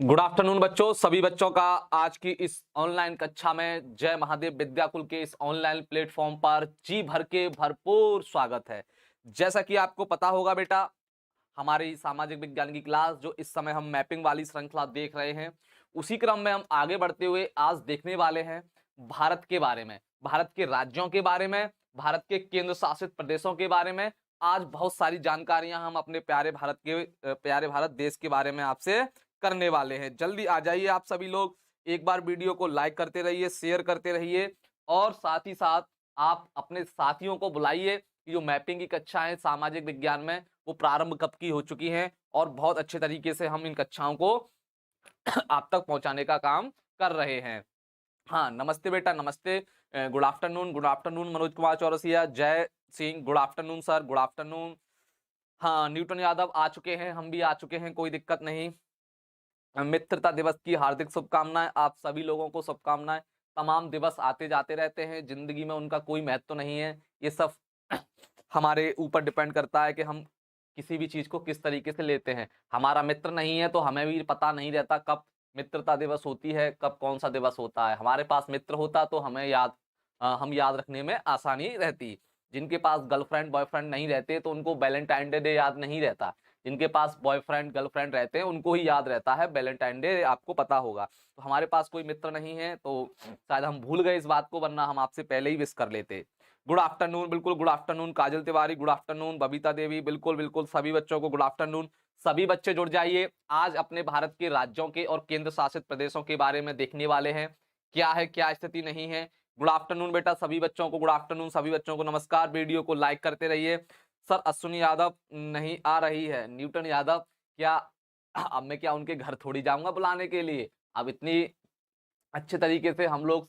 Good afternoon बच्चों, सभी बच्चों का आज की इस ऑनलाइन कक्षा में जय महादेव विद्याकुल के इस ऑनलाइन प्लेटफॉर्म पर जी भर के भरपूर स्वागत है। जैसा कि आपको पता होगा बेटा, हमारी सामाजिक विज्ञान की क्लास जो इस समय हम मैपिंग वाली श्रृंखला देख रहे हैं, उसी क्रम में हम आगे बढ़ते हुए आज देखने वाले हैं भारत के बारे में, भारत के राज्यों के बारे में, भारत के केंद्र शासित प्रदेशों के बारे में। आज बहुत सारी जानकारियां हम अपने प्यारे भारत के प्यारे भारत देश के बारे में आपसे करने वाले हैं। जल्दी आ जाइए आप सभी लोग, एक बार वीडियो को लाइक करते रहिए, शेयर करते रहिए और साथ ही साथ आप अपने साथियों को बुलाइए। जो मैपिंग की कक्षाएं सामाजिक विज्ञान में वो प्रारंभ कब की हो चुकी हैं और बहुत अच्छे तरीके से हम इन कक्षाओं को आप तक पहुंचाने का काम कर रहे हैं। हाँ, नमस्ते बेटा, नमस्ते। गुड आफ्टरनून मनोज कुमार चौरसिया, जय Singh, good afternoon sir, good afternoon. हाँ, न्यूटन यादव आ चुके हैं, हम भी आ चुके हैं, कोई दिक्कत नहीं। मित्रता दिवस की हार्दिक शुभकामनाएं, आप सभी लोगों को शुभकामनाएं। तमाम दिवस आते जाते रहते हैं, जिंदगी में उनका कोई महत्व तो नहीं है। ये सब हमारे ऊपर डिपेंड करता है कि हम किसी भी चीज को किस तरीके से लेते हैं। हमारा मित्र नहीं है तो हमें भी पता नहीं रहता कब मित्रता दिवस होती है, कब कौन सा दिवस होता है। हमारे पास मित्र होता तो हम याद रखने में आसानी रहती। जिनके पास गर्लफ्रेंड बॉयफ्रेंड नहीं रहते तो उनको वैलेंटाइन डे याद नहीं रहता। जिनके पास बॉयफ्रेंड गर्लफ्रेंड रहते हैं उनको ही याद रहता है वैलेंटाइन डे, आपको पता होगा। तो हमारे पास कोई मित्र नहीं है तो शायद हम भूल गए इस बात को, वरना हम आपसे पहले ही विश कर लेते। गुड आफ्टरनून, बिल्कुल गुड आफ्टरनून काजल तिवारी, गुड आफ्टरनून बबीता देवी, बिल्कुल बिल्कुल सभी बच्चों को गुड आफ्टरनून। सभी बच्चे जुड़ जाइए, आज अपने भारत के राज्यों के और केंद्र शासित प्रदेशों के बारे में देखने वाले हैं, क्या है क्या स्थिति नहीं है। गुड आफ्टरनून बेटा, सभी बच्चों को गुड आफ्टरनून, सभी बच्चों को नमस्कार। वीडियो को लाइक करते रहिए। सर अश्विनी यादव नहीं आ रही है, न्यूटन यादव क्या? अब मैं क्या उनके घर थोड़ी जाऊंगा बुलाने के लिए। अब इतनी अच्छे तरीके से हम लोग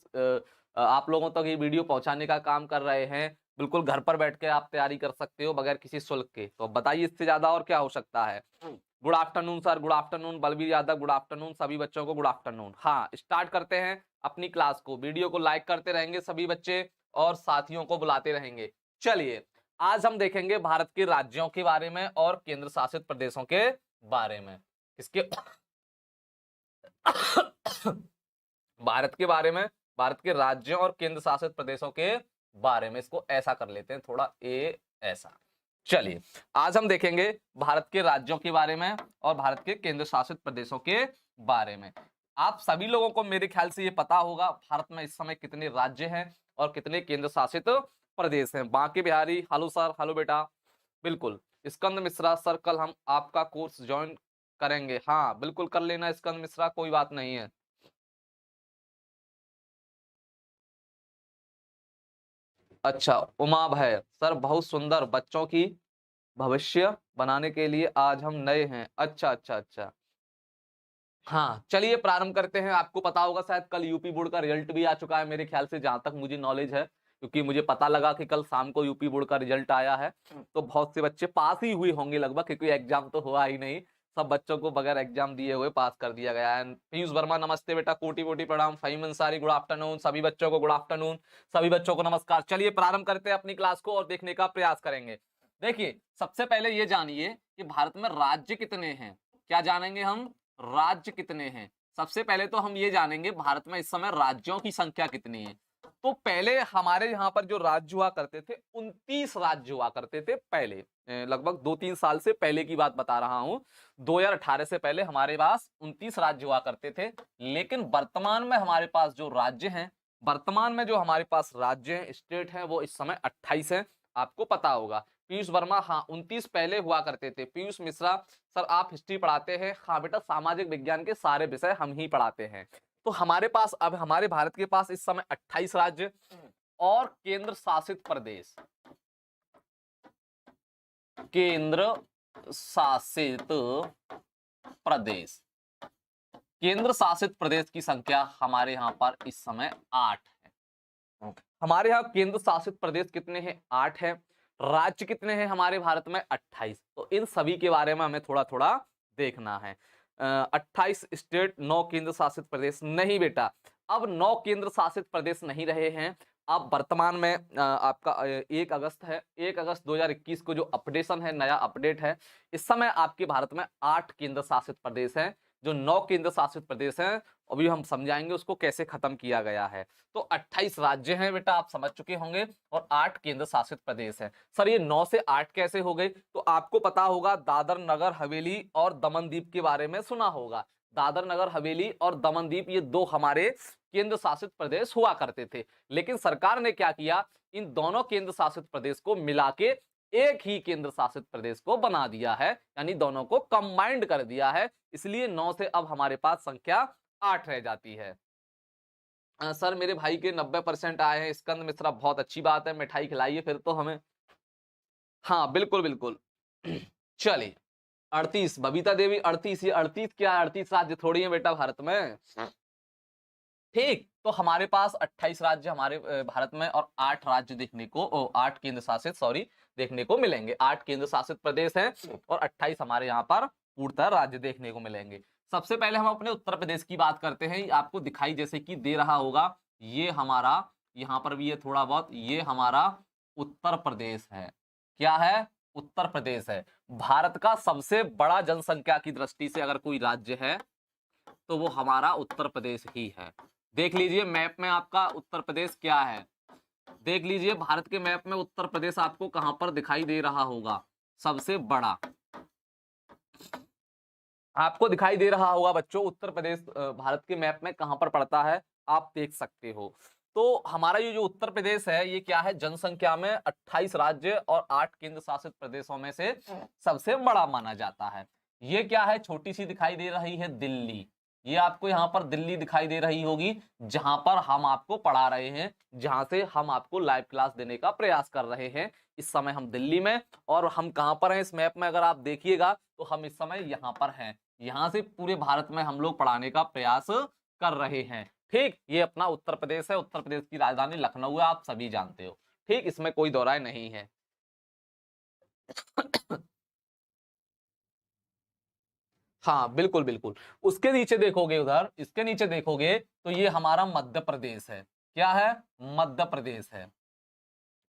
आप लोगों तक ये वीडियो पहुंचाने का काम कर रहे हैं। बिल्कुल घर पर बैठ के आप तैयारी कर सकते हो बगैर किसी शुल्क के। तो बताइए इससे ज्यादा और क्या हो सकता है। Good afternoon sir, good afternoon Balbir Yadav, good afternoon सभी बच्चों को गुड आफ्टरनून। हाँ, स्टार्ट करते हैं अपनी क्लास को। वीडियो को लाइक करते रहेंगे सभी बच्चे और साथियों को बुलाते रहेंगे। चलिए, आज हम देखेंगे भारत के राज्यों के बारे में और केंद्र शासित प्रदेशों के बारे में। इसके भारत के बारे में, भारत के राज्यों और केंद्र शासित प्रदेशों के बारे में। इसको ऐसा कर लेते हैं थोड़ा, ए ऐसा। चलिए, आज हम देखेंगे भारत के राज्यों के बारे में और भारत के केंद्र शासित प्रदेशों के बारे में। आप सभी लोगों को मेरे ख्याल से ये पता होगा भारत में इस समय कितने राज्य हैं और कितने केंद्र शासित प्रदेश हैं। Banke Bihari, hello sir, hello बेटा। बिल्कुल, स्कंद मिश्रा सर, कल हम आपका कोर्स ज्वाइन करेंगे। हाँ बिल्कुल कर लेना स्कंद मिश्रा, कोई बात नहीं है। अच्छा, उमा भय सर, बहुत सुंदर, बच्चों की भविष्य बनाने के लिए आज हम नए हैं। अच्छा अच्छा अच्छा। हाँ चलिए प्रारंभ करते हैं। आपको पता होगा शायद कल यूपी बोर्ड का रिजल्ट भी आ चुका है मेरे ख्याल से, जहां तक मुझे नॉलेज है, क्योंकि मुझे पता लगा कि कल शाम को यूपी बोर्ड का रिजल्ट आया है। तो बहुत से बच्चे पास ही हुए होंगे लगभग, क्योंकि एग्जाम तो हुआ ही नहीं। सब बच्चों को बगैर एग्जाम दिए हुए पास कर दिया गया है। पीयूष वर्मा नमस्ते बेटा, कोटि कोटि प्रणाम। फहीम अंसारी गुड आफ्टरनून, सभी बच्चों को गुड आफ्टरनून, सभी बच्चों को नमस्कार। चलिए प्रारंभ करते हैं अपनी क्लास को और देखने का प्रयास करेंगे। देखिए, सबसे पहले ये जानिए कि भारत में राज्य कितने हैं। क्या जानेंगे हम? राज्य कितने हैं। सबसे पहले तो हम ये जानेंगे भारत में इस समय राज्यों की संख्या कितनी है। तो पहले हमारे यहाँ पर जो राज्य हुआ करते थे, 29 राज्य हुआ करते थे पहले। लगभग 2-3 साल से पहले की बात बता रहा हूं। 2018 से पहले हमारे पास 29 राज्य हुआ करते थे। लेकिन वर्तमान में हमारे पास जो राज्य हैं, वर्तमान में जो हमारे पास राज्य हैं, स्टेट हैं, वो इस समय 28 है। आपको पता होगा। पीयूष वर्मा, हाँ 29 पहले हुआ करते थे। पीयूष मिश्रा सर, आप हिस्ट्री पढ़ाते हैं? हाँ बेटा, सामाजिक विज्ञान के सारे विषय हम ही पढ़ाते हैं। तो हमारे पास अब हमारे भारत के पास इस समय 28 राज्य और केंद्र शासित प्रदेश, केंद्र शासित प्रदेश, केंद्र शासित प्रदेश की संख्या हमारे यहाँ पर इस समय 8 है। हमारे यहाँ केंद्र शासित प्रदेश कितने हैं? 8 है। राज्य कितने हैं हमारे भारत में? 28। तो इन सभी के बारे में हमें थोड़ा थोड़ा देखना है। 28 स्टेट, 9 केंद्र शासित प्रदेश नहीं बेटा, अब 9 केंद्र शासित प्रदेश नहीं रहे हैं। अब वर्तमान में आपका 1 अगस्त है, 1 अगस्त 2021 को जो अपडेशन है, नया अपडेट है, इस समय आपके भारत में 8 केंद्र शासित प्रदेश हैं। जो 9 केंद्र शासित प्रदेश हैं, अभी हम समझाएंगे उसको कैसे खत्म किया गया है। तो 28 राज्य हैं बेटा, आप समझ चुके होंगे, और 8 केंद्र शासित प्रदेश हैं। सर ये 9 से 8 कैसे हो गए? तो आपको पता होगा दादर नगर हवेली और दमन दीप के बारे में सुना होगा। दादर नगर हवेली और दमन दीप ये 2 हमारे केंद्र शासित प्रदेश हुआ करते थे, लेकिन सरकार ने क्या किया, इन दोनों केंद्र शासित प्रदेश को मिला के एक ही केंद्र शासित प्रदेश को बना दिया है, यानी दोनों को कंबाइंड कर दिया है। इसलिए 9 से अब हमारे पास संख्या 8 रह जाती है। सर मेरे भाई के 90% आए हैं स्कंद मिश्रा, बहुत अच्छी बात है, मिठाई खिलाइए फिर तो हमें। हाँ बिल्कुल बिल्कुल। चलिए 38 बबीता देवी 38, ये 38 क्या है, 38 राज्य थोड़ी है बेटा भारत में। ठीक, तो हमारे पास 28 राज्य हमारे भारत में और 8 राज्य देखने को 8 केंद्र शासित देखने को मिलेंगे। 8 केंद्र शासित प्रदेश हैं और 28 हमारे यहाँ पर पूर्णतः राज्य देखने को मिलेंगे। सबसे पहले हम अपने उत्तर प्रदेश की बात करते हैं। आपको दिखाई जैसे कि दे रहा होगा, ये हमारा यहाँ पर भी ये थोड़ा बहुत, ये हमारा उत्तर प्रदेश है। क्या है? उत्तर प्रदेश है। भारत का सबसे बड़ा जनसंख्या की दृष्टि से अगर कोई राज्य है तो वो हमारा उत्तर प्रदेश ही है। देख लीजिए मैप में आपका उत्तर प्रदेश क्या है, देख लीजिए भारत के मैप में उत्तर प्रदेश आपको कहां पर दिखाई दे रहा होगा, सबसे बड़ा आपको दिखाई दे रहा होगा बच्चों। उत्तर प्रदेश भारत के मैप में कहां पर पड़ता है आप देख सकते हो। तो हमारा ये जो उत्तर प्रदेश है ये क्या है, जनसंख्या में 28 राज्य और 8 केंद्र शासित प्रदेशों में से सबसे बड़ा माना जाता है। ये क्या है, छोटी सी दिखाई दे रही है दिल्ली, ये आपको यहाँ पर दिल्ली दिखाई दे रही होगी, जहां पर हम आपको पढ़ा रहे हैं, जहां से हम आपको लाइव क्लास देने का प्रयास कर रहे हैं। इस समय हम दिल्ली में, और हम कहां पर हैं इस मैप में अगर आप देखिएगा तो हम इस समय यहाँ पर हैं। यहाँ से पूरे भारत में हम लोग पढ़ाने का प्रयास कर रहे हैं। ठीक, ये अपना उत्तर प्रदेश है। उत्तर प्रदेश की राजधानी लखनऊ है, आप सभी जानते हो। ठीक, इसमें कोई दो राय नहीं है। हाँ बिल्कुल बिल्कुल। उसके नीचे देखोगे, उधर इसके नीचे देखोगे तो ये हमारा मध्य प्रदेश है। क्या है? मध्य प्रदेश है।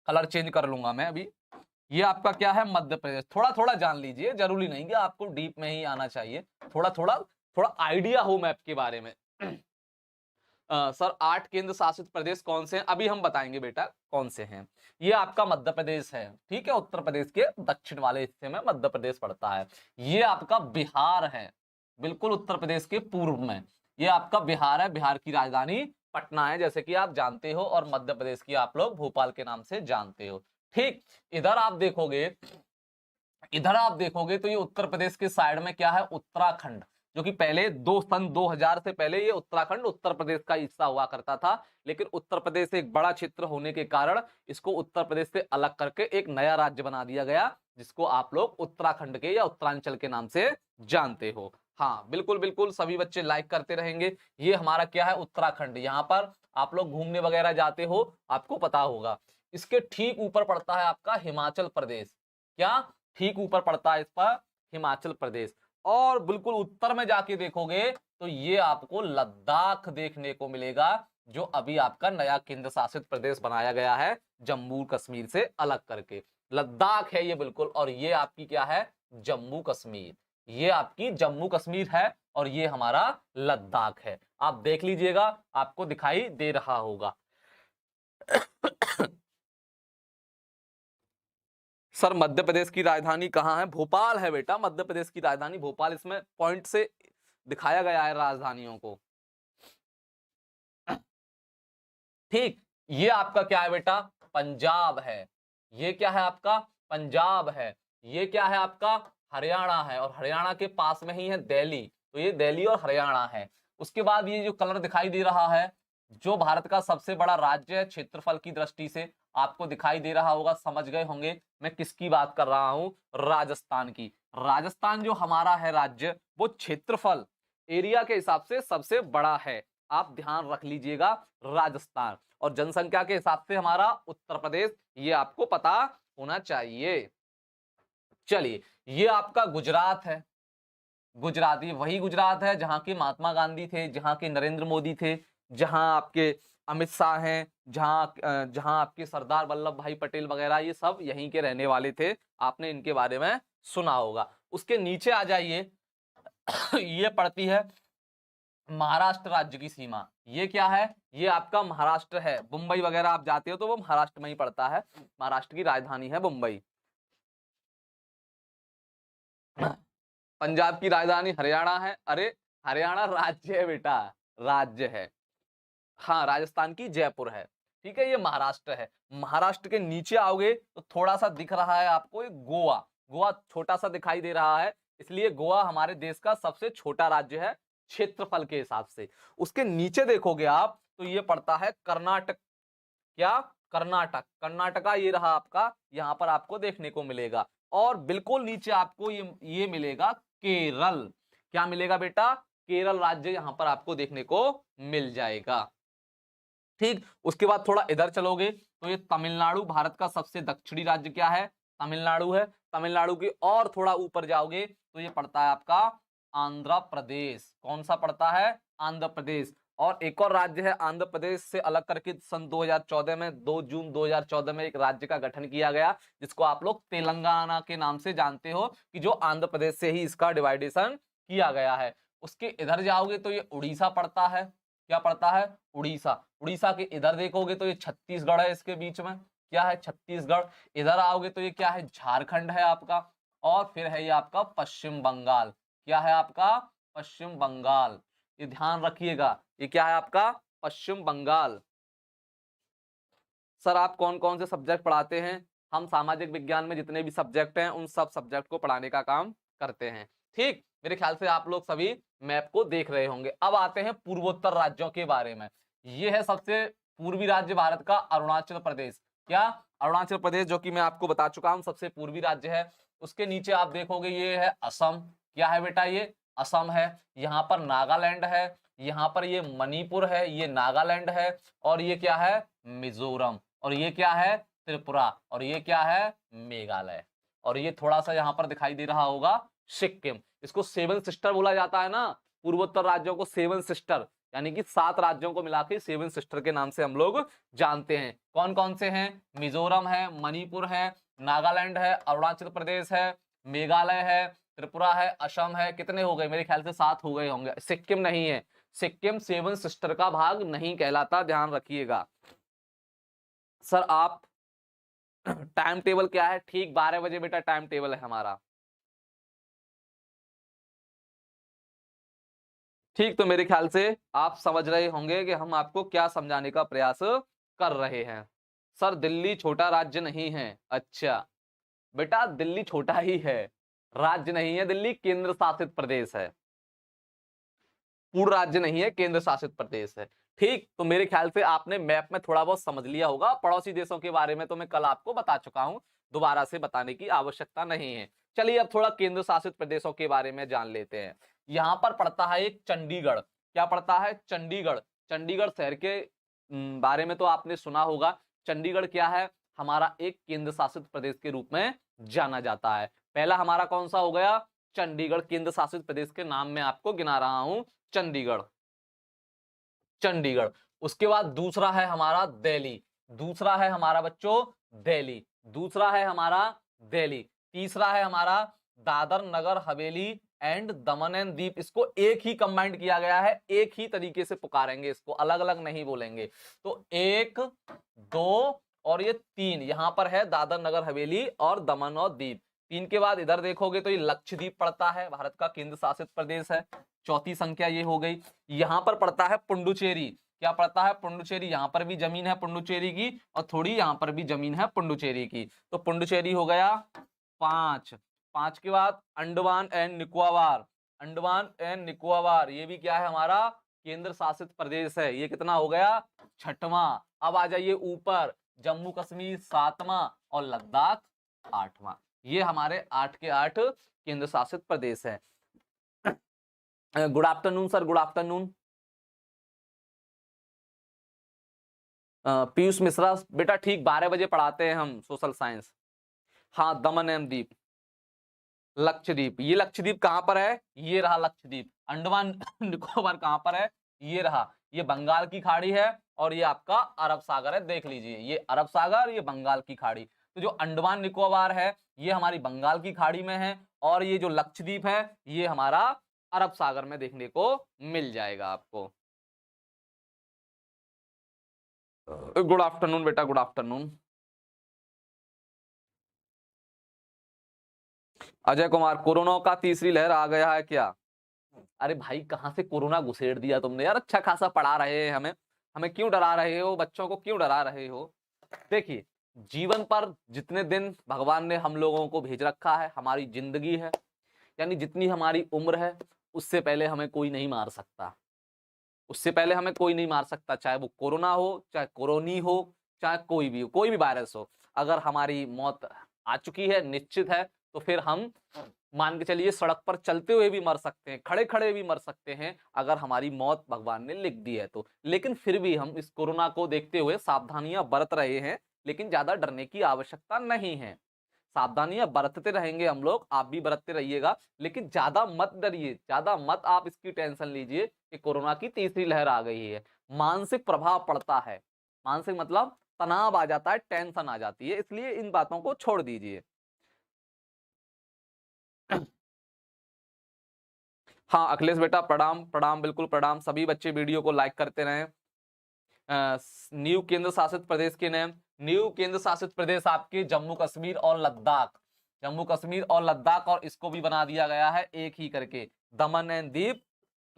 कलर चेंज कर लूंगा मैं अभी। ये आपका क्या है? मध्य प्रदेश। थोड़ा थोड़ा जान लीजिए, जरूरी नहीं कि आपको डीप में ही आना चाहिए, थोड़ा थोड़ा थोड़ा आइडिया हो मैप के बारे में। सर 8 केंद्र शासित प्रदेश कौन से हैं अभी हम बताएंगे बेटा कौन से हैं। ये आपका मध्य प्रदेश है, ठीक है, उत्तर प्रदेश के दक्षिण वाले हिस्से में मध्य प्रदेश पड़ता है। ये आपका बिहार है, बिल्कुल उत्तर प्रदेश के पूर्व में ये आपका बिहार है। बिहार की राजधानी पटना है जैसे कि आप जानते हो, और मध्य प्रदेश की आप लोग भोपाल के नाम से जानते हो। ठीक, इधर आप देखोगे तो ये उत्तर प्रदेश के साइड में क्या है, उत्तराखंड, जो कि पहले सन 2000 से पहले ये उत्तराखंड उत्तर प्रदेश का हिस्सा हुआ करता था, लेकिन उत्तर प्रदेश एक बड़ा क्षेत्र होने के कारण इसको उत्तर प्रदेश से अलग करके एक नया राज्य बना दिया गया, जिसको आप लोग उत्तराखंड के या उत्तरांचल के नाम से जानते हो। हाँ बिल्कुल बिल्कुल, सभी बच्चे लाइक करते रहेंगे। ये हमारा क्या है, उत्तराखंड। यहाँ पर आप लोग घूमने वगैरह जाते हो, आपको पता होगा। इसके ठीक ऊपर पड़ता है आपका हिमाचल प्रदेश। क्या? ठीक ऊपर पड़ता है इस पर हिमाचल प्रदेश। और बिल्कुल उत्तर में जाके देखोगे तो ये आपको लद्दाख देखने को मिलेगा, जो अभी आपका नया केंद्र शासित प्रदेश बनाया गया है जम्मू कश्मीर से अलग करके। लद्दाख है ये बिल्कुल, और ये आपकी क्या है, जम्मू कश्मीर। ये आपकी जम्मू कश्मीर है और ये हमारा लद्दाख है। आप देख लीजिएगा, आपको दिखाई दे रहा होगा। सर मध्य प्रदेश की राजधानी कहाँ है? भोपाल है बेटा, मध्य प्रदेश की राजधानी भोपाल। इसमें पॉइंट से दिखाया गया है राजधानियों को। ठीक, ये आपका क्या है बेटा, पंजाब है। ये क्या है आपका, पंजाब है। ये क्या है आपका, हरियाणा है, और हरियाणा के पास में ही है दिल्ली, तो ये दिल्ली और हरियाणा है। उसके बाद ये जो कलर दिखाई दे रहा है, जो भारत का सबसे बड़ा राज्य है क्षेत्रफल की दृष्टि से, आपको दिखाई दे रहा होगा, समझ गए होंगे मैं किसकी बात कर रहा हूं, राजस्थान की। राजस्थान जो हमारा है राज्य, वो क्षेत्रफल एरिया के हिसाब से सबसे बड़ा है, आप ध्यान रख लीजिएगा, राजस्थान। और जनसंख्या के हिसाब से हमारा उत्तर प्रदेश, ये आपको पता होना चाहिए। चलिए, ये आपका गुजरात है। गुजरात, ये वही गुजरात है जहां के महात्मा गांधी थे, जहां के नरेंद्र मोदी थे, जहां आपके अमित शाह हैं, जहां आपके सरदार वल्लभ भाई पटेल वगैरह, ये सब यहीं के रहने वाले थे। आपने इनके बारे में सुना होगा। उसके नीचे आ जाइए, ये पड़ती है महाराष्ट्र राज्य की सीमा। ये क्या है? ये आपका महाराष्ट्र है। मुंबई वगैरह आप जाते हो तो वो महाराष्ट्र में ही पड़ता है। महाराष्ट्र की राजधानी है मुंबई। पंजाब की राजधानी हरियाणा है। अरे हरियाणा राज्य है बेटा, राज्य है। हाँ, राजस्थान की जयपुर है। ठीक है, ये महाराष्ट्र है। महाराष्ट्र के नीचे आओगे तो थोड़ा सा दिख रहा है आपको एक गोवा। गोवा छोटा सा दिखाई दे रहा है, इसलिए गोवा हमारे देश का सबसे छोटा राज्य है क्षेत्रफल के हिसाब से। उसके नीचे देखोगे आप तो ये पड़ता है कर्नाटक। क्या? कर्नाटक। कर्नाटका ये रहा आपका, यहां पर आपको देखने को मिलेगा। और बिल्कुल नीचे आपको ये मिलेगा केरल। क्या मिलेगा बेटा? केरल राज्य यहां पर आपको देखने को मिल जाएगा। ठीक, उसके बाद थोड़ा इधर चलोगे तो ये तमिलनाडु भारत का सबसे दक्षिणी राज्य क्या है? तमिलनाडु है। तमिलनाडु के और थोड़ा ऊपर जाओगे तो ये पड़ता है आपका आंध्र प्रदेश। कौन सा पड़ता है? आंध्र प्रदेश। और एक और राज्य है आंध्र प्रदेश से अलग करके सन 2014 में 2 जून 2014 में एक राज्य का गठन किया गया, जिसको आप लोग तेलंगाना के नाम से जानते हो, कि जो आंध्र प्रदेश से ही इसका डिवाइडेशन किया गया है। उसके इधर जाओगे तो ये उड़ीसा पड़ता है। क्या पड़ता है? उड़ीसा। उड़ीसा के इधर देखोगे तो ये छत्तीसगढ़ है, इसके बीच में क्या है? छत्तीसगढ़। इधर आओगे तो ये क्या है? झारखंड है आपका। और फिर है ये आपका पश्चिम बंगाल। क्या है आपका? पश्चिम बंगाल। ये ध्यान रखिएगा, ये क्या है आपका? पश्चिम बंगाल। सर आप कौन कौन से सब्जेक्ट पढ़ाते हैं? हम सामाजिक विज्ञान में जितने भी सब्जेक्ट हैं उन सब सब्जेक्ट को पढ़ाने का काम करते हैं। ठीक, मेरे ख्याल से आप लोग सभी मैप को देख रहे होंगे। अब आते हैं पूर्वोत्तर राज्यों के बारे में। ये है सबसे पूर्वी राज्य भारत का अरुणाचल प्रदेश। क्या? अरुणाचल प्रदेश, जो कि मैं आपको बता चुका हूं सबसे पूर्वी राज्य है। उसके नीचे आप देखोगे ये है असम। क्या है बेटा? ये असम है। यहाँ पर नागालैंड है, यहाँ पर ये मणिपुर है, ये नागालैंड है, और ये क्या है? मिजोरम। और ये क्या है? त्रिपुरा। और ये क्या है? मेघालय। और ये थोड़ा सा यहाँ पर दिखाई दे रहा होगा सिक्किम। इसको सेवन सिस्टर बोला जाता है ना, पूर्वोत्तर राज्यों को सेवन सिस्टर, यानी कि 7 राज्यों को मिला के सेवन सिस्टर के नाम से हम लोग जानते हैं। कौन कौन से हैं? मिजोरम है, मणिपुर है, नागालैंड है, अरुणाचल प्रदेश है, मेघालय है, त्रिपुरा है, असम है। कितने हो गए? मेरे ख्याल से 7 हो गए होंगे। सिक्किम नहीं है, सिक्किम सेवन सिस्टर का भाग नहीं कहलाता, ध्यान रखिएगा। सर आप टाइम टेबल क्या है? ठीक 12 बजे बेटा टाइम टेबल है हमारा। ठीक, तो मेरे ख्याल से आप समझ रहे होंगे कि हम आपको क्या समझाने का प्रयास कर रहे हैं। सर दिल्ली छोटा राज्य नहीं है। अच्छा बेटा, दिल्ली छोटा ही है, राज्य नहीं है। दिल्ली केंद्र शासित प्रदेश है, पूर्ण राज्य नहीं है, केंद्र शासित प्रदेश है। ठीक, तो मेरे ख्याल से आपने मैप में थोड़ा बहुत समझ लिया होगा। पड़ोसी देशों के बारे में तो मैं कल आपको बता चुका हूं, दोबारा से बताने की आवश्यकता नहीं है। चलिए अब थोड़ा केंद्र शासित प्रदेशों के बारे में जान लेते हैं। यहाँ पर पड़ता है एक चंडीगढ़। क्या पड़ता है? चंडीगढ़। चंडीगढ़ शहर के बारे में तो आपने सुना होगा। चंडीगढ़ क्या है? हमारा एक केंद्र शासित प्रदेश के रूप में जाना जाता है। पहला हमारा कौन सा हो गया? चंडीगढ़। केंद्र शासित प्रदेश के नाम में आपको गिना रहा हूं, चंडीगढ़। चंडीगढ़। उसके बाद दूसरा है हमारा दिल्ली। दूसरा है हमारा बच्चों दिल्ली। दूसरा है हमारा दिल्ली। तीसरा है हमारा Dadar Nagar Haveli and Daman and दीप। इसको एक ही कंबाइंड किया गया है, एक ही तरीके से पुकारेंगे, इसको अलग अलग नहीं बोलेंगे। तो 1 2 और ये 3 यहां पर है, दादर नगर हवेली और दमन और दीप। 3 के बाद इधर देखोगे तो ये लक्षद्वीप पड़ता है, भारत का केंद्र शासित प्रदेश है। चौथी संख्या ये हो गई। यहां पर पड़ता है पुडुचेरी। क्या पड़ता है? पुडुचेरी। यहां पर भी जमीन है पुडुचेरी की, और थोड़ी यहां पर भी जमीन है पुडुचेरी की। तो पुडुचेरी हो गया 5। 5 के बाद अंडमान एंड निकोबार। अंडमान एंड निकोबार ये भी क्या है? हमारा केंद्र शासित प्रदेश है। ये कितना हो गया? 6वां। अब आ जाइए ऊपर, जम्मू कश्मीर 7वां और लद्दाख 8वां। ये हमारे 8 के 8 केंद्र शासित प्रदेश है। Good afternoon sir, good afternoon. Piyush Mishra बेटा, ठीक 12 बजे पढ़ाते हैं हम सोशल साइंस। हाँ, दमन एंड दीप, लक्षद्वीप। ये लक्षद्वीप कहां पर है? ये रहा लक्षद्वीप। अंडमान निकोबार कहां पर है? ये रहा। ये बंगाल की खाड़ी है और ये आपका अरब सागर है। देख लीजिए, ये अरब सागर, ये बंगाल की खाड़ी। तो जो अंडमान निकोबार है ये हमारी बंगाल की खाड़ी में है, और ये जो लक्षद्वीप है ये हमारा अरब सागर में देखने को मिल जाएगा आपको। गुड आफ्टरनून बेटा, good afternoon. Ajay Kumar, corona का तीसरी लहर आ गया है क्या? अरे भाई, कहां से कोरोना घुसेड़ दिया तुमने यार? अच्छा खासा पढ़ा रहे हैं हमें, हमें क्यों डरा रहे हो? बच्चों को क्यों डरा रहे हो? देखिए, जीवन पर जितने दिन भगवान ने हम लोगों को भेज रखा है, हमारी जिंदगी है, यानी जितनी हमारी उम्र है, उससे पहले हमें कोई नहीं मार सकता। उससे पहले हमें कोई नहीं मार सकता, चाहे वो कोरोना हो, चाहे कोरोनी हो, चाहे कोई भी हो, कोई भी वायरस हो। अगर हमारी मौत आ चुकी है, निश्चित है, तो फिर हम मान के चलिए सड़क पर चलते हुए भी मर सकते हैं, खड़े खड़े भी मर सकते हैं, अगर हमारी मौत भगवान ने लिख दी है तो। लेकिन फिर भी हम इस कोरोना को देखते हुए सावधानियां बरत रहे हैं, लेकिन ज्यादा डरने की आवश्यकता नहीं है। सावधानियां बरतते रहेंगे हम लोग, आप भी बरतते रहिएगा, लेकिन ज्यादा मत डरिए, ज्यादा मत आप इसकी टेंशन लीजिए कि कोरोना की तीसरी लहर आ गई है। मानसिक प्रभाव पड़ता है, मानसिक मतलब तनाव आ जाता है, टेंशन आ जाती है, इसलिए इन बातों को छोड़ दीजिए। हाँ अखिलेश बेटा, प्रणाम प्रणाम, बिल्कुल प्रणाम। सभी बच्चे वीडियो को लाइक करते रहें। न्यू केंद्र शासित प्रदेश के नाम, न्यू केंद्र शासित प्रदेश आपके जम्मू कश्मीर और लद्दाख, जम्मू कश्मीर और लद्दाख, और इसको भी बना दिया गया है एक ही करके, दमन and Deep,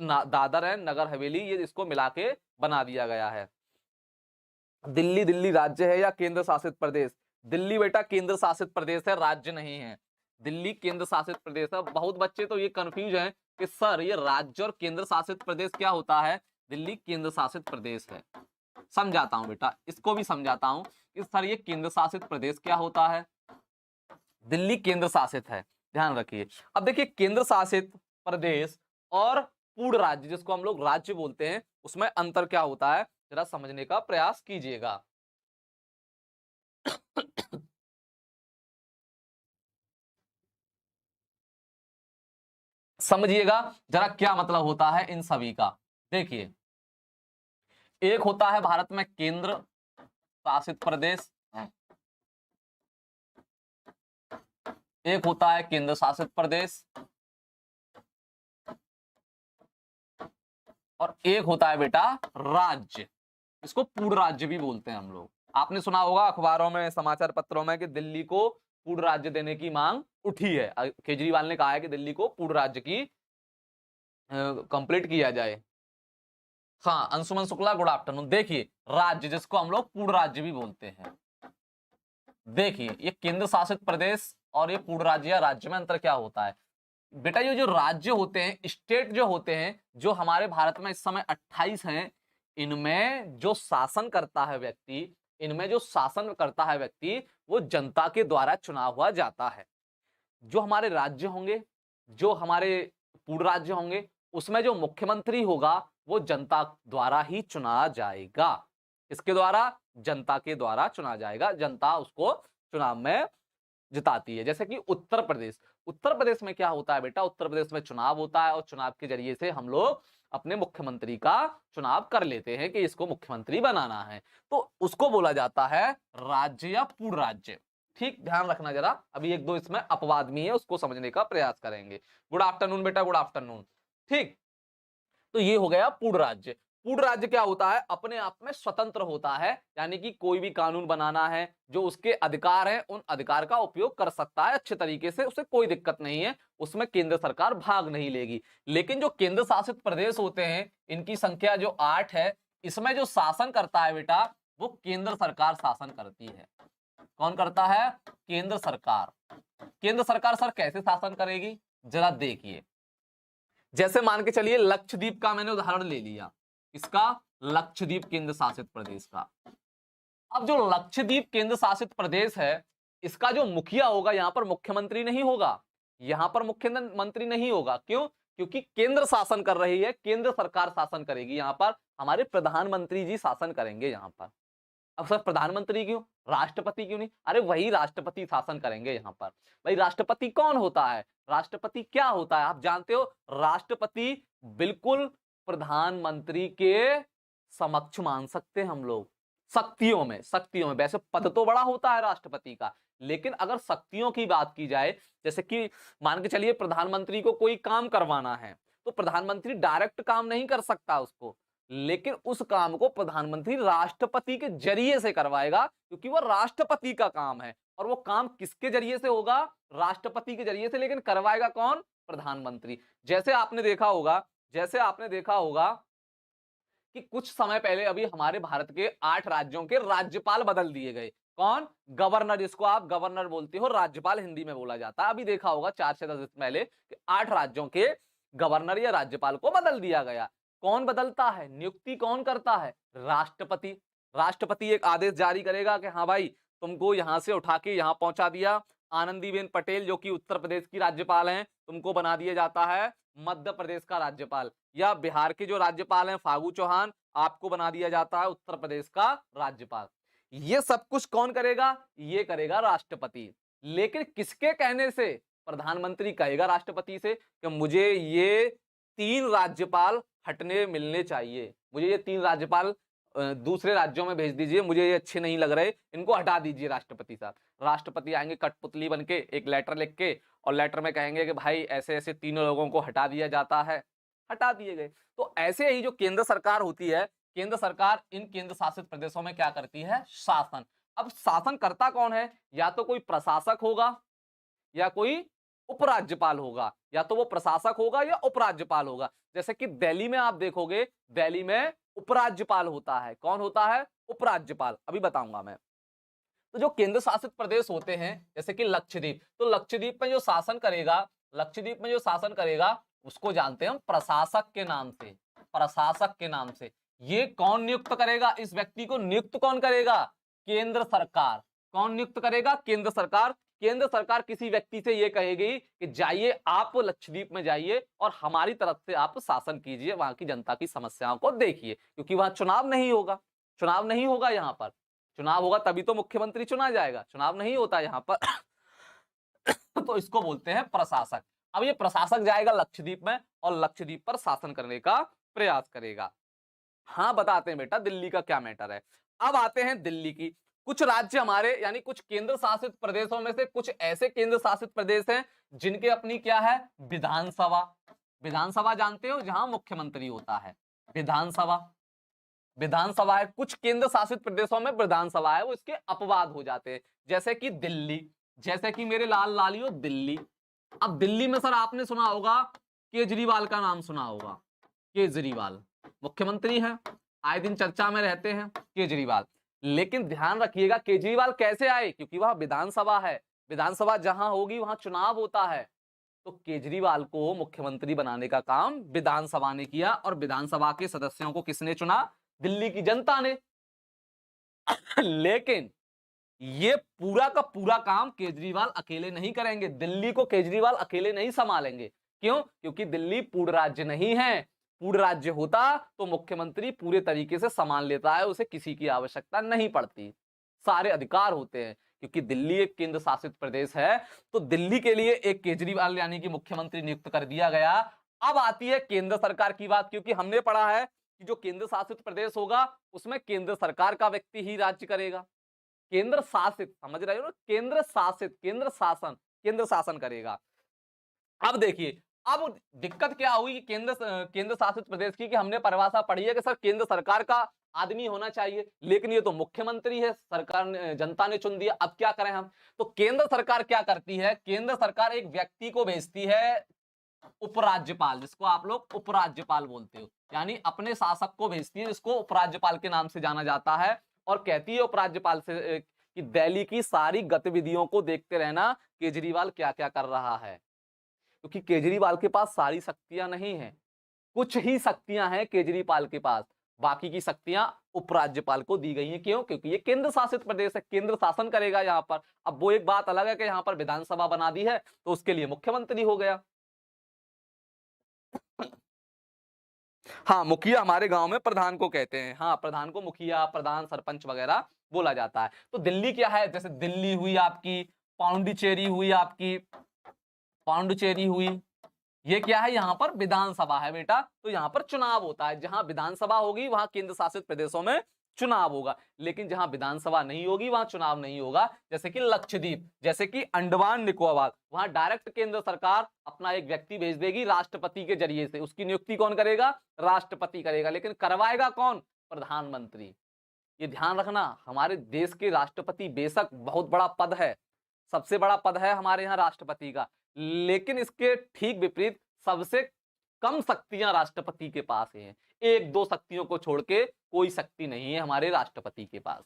Dadar and Nagar Haveli, ये इसको मिला के बना दिया गया है। दिल्ली, दिल्ली राज्य है या केंद्र शासित प्रदेश? दिल्ली बेटा केंद्र शासित प्रदेश है, राज्य नहीं है। दिल्ली केंद्र शासित प्रदेश है। बहुत बच्चे तो ये कंफ्यूज हैं कि सर ये राज्य और केंद्र शासित प्रदेश क्या होता है? दिल्ली केंद्र शासित प्रदेश है। समझाता हूं बेटा, इसको भी समझाता हूं कि सर ये केंद्र शासित प्रदेश क्या होता है। दिल्ली केंद्र शासित है, ध्यान रखिए। अब देखिए, केंद्र शासित प्रदेश और पूर्ण राज्य, जिसको हम लोग राज्य बोलते हैं, उसमें अंतर क्या होता है, जरा समझने का प्रयास कीजिएगा। समझिएगा जरा क्या मतलब होता है इन सभी का। देखिए, एक होता है भारत में केंद्र शासित प्रदेश, एक होता है केंद्र शासित प्रदेश, और एक होता है बेटा राज्य। इसको पूर्ण राज्य भी बोलते हैं हम लोग। आपने सुना होगा अखबारों में, समाचार पत्रों में कि दिल्ली को पूर्ण राज्य देने की मांग उठी है। केजरीवाल ने कहा है कि दिल्ली को पूर्ण राज्य की कंप्लीट किया जाए। हाँ अंशुमन शुक्ला, गुड आफ्टरनून। देखिए, राज्य जिसको हम लोग पूर्ण राज्य भी बोलते हैं, देखिए ये केंद्र शासित प्रदेश और ये पूर्ण राज्य या राज्य में अंतर क्या होता है बेटा? ये जो राज्य होते हैं, स्टेट जो होते हैं, जो हमारे भारत में इस समय 28 हैं, इनमें जो शासन करता है व्यक्ति, इनमें जो शासन करता है व्यक्ति, वो जनता के द्वारा चुना हुआ जाता है। जो हमारे राज्य होंगे, जो हमारे पूर्ण राज्य होंगे, उसमें जो मुख्यमंत्री होगा वो जनता द्वारा ही चुना जाएगा। इसके द्वारा, जनता के द्वारा चुना जाएगा, जनता उसको चुनाव में जिताती है। जैसे कि उत्तर प्रदेश, उत्तर प्रदेश में क्या होता है बेटा? उत्तर प्रदेश में चुनाव होता है और चुनाव के जरिए से हम लोग अपने मुख्यमंत्री का चुनाव कर लेते हैं कि इसको मुख्यमंत्री बनाना है, तो उसको बोला जाता है राज्य या पूर्ण राज्य। ठीक, ध्यान रखना जरा, अभी एक दो इसमें अपवाद भी है, उसको समझने का प्रयास करेंगे। गुड आफ्टरनून बेटा, गुड आफ्टरनून। ठीक, तो ये हो गया पूर्ण राज्य। पूर्ण राज्य क्या होता है? अपने आप में स्वतंत्र होता है, यानी कि कोई भी कानून बनाना है, जो उसके अधिकार है, उन अधिकार का उपयोग कर सकता है अच्छे तरीके से, उसे कोई दिक्कत नहीं है, उसमें केंद्र सरकार भाग नहीं लेगी। लेकिन जो केंद्र शासित प्रदेश होते हैं, इनकी संख्या जो 8 है, इसमें जो शासन करता है बेटा, वो केंद्र सरकार शासन करती है। कौन करता है? केंद्र सरकार। केंद्र सरकार सर कैसे शासन करेगी, जरा देखिए। जैसे मान के चलिए लक्षद्वीप का मैंने उदाहरण ले लिया, इसका लक्षद्वीप केंद्र शासित प्रदेश का। अब जो लक्षद्वीप केंद्र शासित प्रदेश है, इसका जो मुखिया होगा, यहां पर मुख्यमंत्री नहीं होगा, यहां पर मुख्यमंत्री नहीं होगा। क्यों? क्योंकि केंद्र शासन कर रही है, केंद्र सरकार शासन करेगी, यहां पर हमारे प्रधानमंत्री जी शासन करेंगे यहां पर। अब सर प्रधानमंत्री क्यों, राष्ट्रपति क्यों नहीं? अरे वही राष्ट्रपति शासन करेंगे यहां पर। भाई राष्ट्रपति कौन होता है? राष्ट्रपति क्या होता है आप जानते हो? राष्ट्रपति बिल्कुल प्रधानमंत्री के समक्ष मान सकते हैं हम लोग, शक्तियों में, शक्तियों में। वैसे पद तो बड़ा होता है राष्ट्रपति का, लेकिन अगर शक्तियों की बात की जाए, जैसे कि मान के चलिए प्रधानमंत्री को कोई काम करवाना है, तो प्रधानमंत्री डायरेक्ट काम नहीं कर सकता उसको, लेकिन उस काम को प्रधानमंत्री राष्ट्रपति के जरिए से करवाएगा, क्योंकि वो राष्ट्रपति का काम है। और वो काम किसके जरिए से होगा? राष्ट्रपति के जरिए से, लेकिन करवाएगा कौन? प्रधानमंत्री। जैसे आपने देखा होगा कि कुछ समय पहले अभी हमारे भारत के 8 राज्यों के राज्यपाल बदल दिए गए। कौन? गवर्नर, जिसको आप गवर्नर बोलते हो, राज्यपाल हिंदी में बोला जाता है। अभी देखा होगा 4 से 10 दिन पहले कि 8 राज्यों के गवर्नर या राज्यपाल को बदल दिया गया। कौन बदलता है? नियुक्ति कौन करता है? राष्ट्रपति। राष्ट्रपति एक आदेश जारी करेगा कि हाँ भाई, तुमको यहां से उठा के यहां पहुंचा दिया। आनंदीबेन पटेल जो कि उत्तर प्रदेश की राज्यपाल हैं, तुमको बना दिया जाता है मध्य प्रदेश का राज्यपाल। या बिहार के जो राज्यपाल हैं फागू चौहान, आपको बना दिया जाता है उत्तर प्रदेश का राज्यपाल। ये सब कुछ कौन करेगा? ये करेगा राष्ट्रपति। लेकिन किसके कहने से? प्रधानमंत्री कहेगा राष्ट्रपति से कि मुझे ये 3 राज्यपाल हटने मिलने चाहिए, मुझे ये 3 राज्यपाल दूसरे राज्यों में भेज दीजिए, मुझे ये अच्छे नहीं लग रहे, इनको हटा दीजिए राष्ट्रपति साहब। राष्ट्रपति आएंगे कठपुतली बन के, एक लेटर लिख के, और लेटर में कहेंगे कि भाई ऐसे ऐसे 3 लोगों को हटा दिया जाता है, हटा दिए गए। तो ऐसे ही जो केंद्र सरकार होती है, केंद्र सरकार इन केंद्र शासित प्रदेशों में क्या करती है? शासन। अब शासन करता कौन है? या तो कोई प्रशासक होगा या कोई उपराज्यपाल होगा, या तो वो प्रशासक होगा या उपराज्यपाल होगा। जैसे कि दिल्ली में आप देखोगे, दिल्ली में उपराज्यपाल होता है। कौन होता है? उपराज्यपाल। अभी बताऊंगा मैं। तो जो केंद्र शासित प्रदेश होते हैं, जैसे कि लक्षद्वीप, तो लक्षद्वीप में जो शासन करेगा, लक्षद्वीप में जो शासन करेगा उसको जानते हैं हम प्रशासक के नाम से। प्रशासक के नाम से। ये कौन नियुक्त करेगा? इस व्यक्ति को नियुक्त कौन करेगा? केंद्र सरकार। कौन नियुक्त करेगा? केंद्र सरकार। केंद्र सरकार किसी व्यक्ति से ये कहेगी कि जाइए, आप लक्षद्वीप में जाइए और हमारी तरफ से आप शासन कीजिए, वहां की जनता की समस्याओं को देखिए, क्योंकि वहां चुनाव नहीं होगा। चुनाव नहीं होगा यहाँ पर। चुनाव होगा तभी तो मुख्यमंत्री चुना जाएगा, चुनाव नहीं होता यहाँ पर। तो इसको बोलते हैं प्रशासक। अब ये प्रशासक जाएगा लक्षद्वीप में और लक्षद्वीप पर शासन करने का प्रयास करेगा। हाँ, बताते हैं बेटा दिल्ली का क्या मैटर है। अब आते हैं दिल्ली की। कुछ राज्य हमारे, यानी कुछ केंद्र शासित प्रदेशों में से कुछ ऐसे केंद्र शासित प्रदेश हैं जिनके अपनी क्या है? विधानसभा। विधानसभा जानते हो, जहां मुख्यमंत्री होता है। विधानसभा, विधानसभा है। कुछ केंद्र शासित प्रदेशों में विधानसभा है, वो इसके अपवाद हो जाते हैं। जैसे कि दिल्ली, जैसे कि मेरे लाल लालियो दिल्ली। अब दिल्ली में सर आपने सुना होगा, केजरीवाल का नाम सुना होगा। केजरीवाल मुख्यमंत्री है, आए दिन चर्चा में रहते हैं केजरीवाल। लेकिन ध्यान रखिएगा, केजरीवाल कैसे आए? क्योंकि वह विधानसभा है। विधानसभा जहां होगी वहां चुनाव होता है। तो केजरीवाल को मुख्यमंत्री बनाने का काम विधानसभा ने किया, और विधानसभा के सदस्यों को किसने चुना? दिल्ली की जनता ने। लेकिन ये पूरा का पूरा काम केजरीवाल अकेले नहीं करेंगे। दिल्ली को केजरीवाल अकेले नहीं संभालेंगे। क्यों? क्योंकि दिल्ली पूर्ण राज्य नहीं है। पूर्ण राज्य होता तो मुख्यमंत्री पूरे तरीके से संभाल लेता है, उसे किसी की आवश्यकता नहीं पड़ती, सारे अधिकार होते हैं। क्योंकि दिल्ली एक केंद्र शासित प्रदेश है, तो दिल्ली के लिए एक केजरीवाल यानी कि मुख्यमंत्री नियुक्त कर दिया गया। अब आती है केंद्र सरकार की बात, क्योंकि हमने पढ़ा है कि जो केंद्र शासित प्रदेश होगा उसमें केंद्र सरकार का व्यक्ति ही राज्य करेगा। केंद्र शासित, समझ रहे हो ना? केंद्र शासित, केंद्र शासन, केंद्र शासन करेगा। अब देखिए, अब दिक्कत क्या हुई केंद्र शासित प्रदेश की, कि हमने परिभाषा पढ़ी है कि सर केंद्र सरकार का आदमी होना चाहिए, लेकिन ये तो मुख्यमंत्री है, सरकार ने, जनता ने चुन दिया। अब क्या करें हम? तो केंद्र सरकार क्या करती है? केंद्र सरकार एक व्यक्ति को भेजती है, उपराज्यपाल, जिसको आप लोग उपराज्यपाल बोलते हो, यानी अपने शासक को भेजती है, जिसको उपराज्यपाल के नाम से जाना जाता है। और कहती है उपराज्यपाल से कि दिल्ली की सारी गतिविधियों को देखते रहना, केजरीवाल क्या क्या कर रहा है। क्योंकि केजरीवाल के पास सारी शक्तियां नहीं है, कुछ ही शक्तियां हैं केजरीवाल के पास, बाकी की शक्तियां उपराज्यपाल को दी गई हैं। क्यों? क्योंकि ये केंद्र शासित प्रदेश है, केंद्र शासन करेगा यहाँ पर। अब वो एक बात अलग है कि यहाँ पर विधानसभा बना दी है तो उसके लिए मुख्यमंत्री हो गया। हाँ, मुखिया हमारे गांव में प्रधान को कहते हैं। हाँ, प्रधान को मुखिया, प्रधान, सरपंच वगैरह बोला जाता है। तो दिल्ली क्या है? जैसे दिल्ली हुई आपकी, पाउंडुचेरी हुई आपकी, पाउंडुचेरी हुई, ये क्या है, यहाँ पर विधानसभा है बेटा, तो यहाँ पर चुनाव होता है। जहां विधानसभा होगी वहां केंद्र शासित प्रदेशों में चुनाव होगा, लेकिन जहां विधानसभा नहीं होगी वहां चुनाव नहीं होगा। जैसे कि लक्षद्वीप, जैसे कि अंडमान निकोबार, वहां डायरेक्ट केंद्र सरकार अपना एक व्यक्ति भेज देगी राष्ट्रपति के जरिए से। उसकी नियुक्ति कौन करेगा? राष्ट्रपति करेगा, लेकिन करवाएगा कौन? प्रधानमंत्री। ये ध्यान रखना, हमारे देश के राष्ट्रपति बेशक बहुत बड़ा पद है, सबसे बड़ा पद है हमारे यहाँ राष्ट्रपति का, लेकिन इसके ठीक विपरीत सबसे कम शक्तियां राष्ट्रपति के पास हैं। एक दो शक्तियों को छोड़ के कोई शक्ति नहीं है हमारे राष्ट्रपति के पास।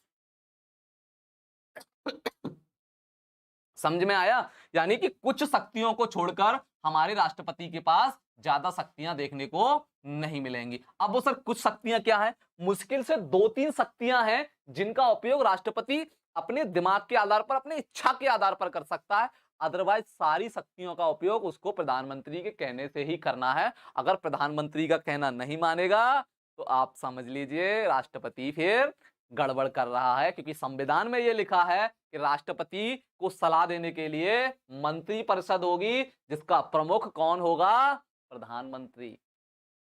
समझ में आया? यानी कि कुछ शक्तियों को छोड़कर हमारे राष्ट्रपति के पास ज्यादा शक्तियां देखने को नहीं मिलेंगी। अब वो सर कुछ शक्तियां क्या है? मुश्किल से 2-3 शक्तियां हैं जिनका उपयोग राष्ट्रपति अपने दिमाग के आधार पर, अपनी इच्छा के आधार पर कर सकता है। अदरवाइज सारी शक्तियों का उपयोग उसको प्रधानमंत्री के कहने से ही करना है। अगर प्रधानमंत्री का कहना नहीं मानेगा तो आप समझ लीजिए राष्ट्रपति फिर गड़बड़ कर रहा है, क्योंकि संविधान में यह लिखा है कि राष्ट्रपति को सलाह देने के लिए मंत्रिपरिषद होगी, जिसका प्रमुख कौन होगा? प्रधानमंत्री।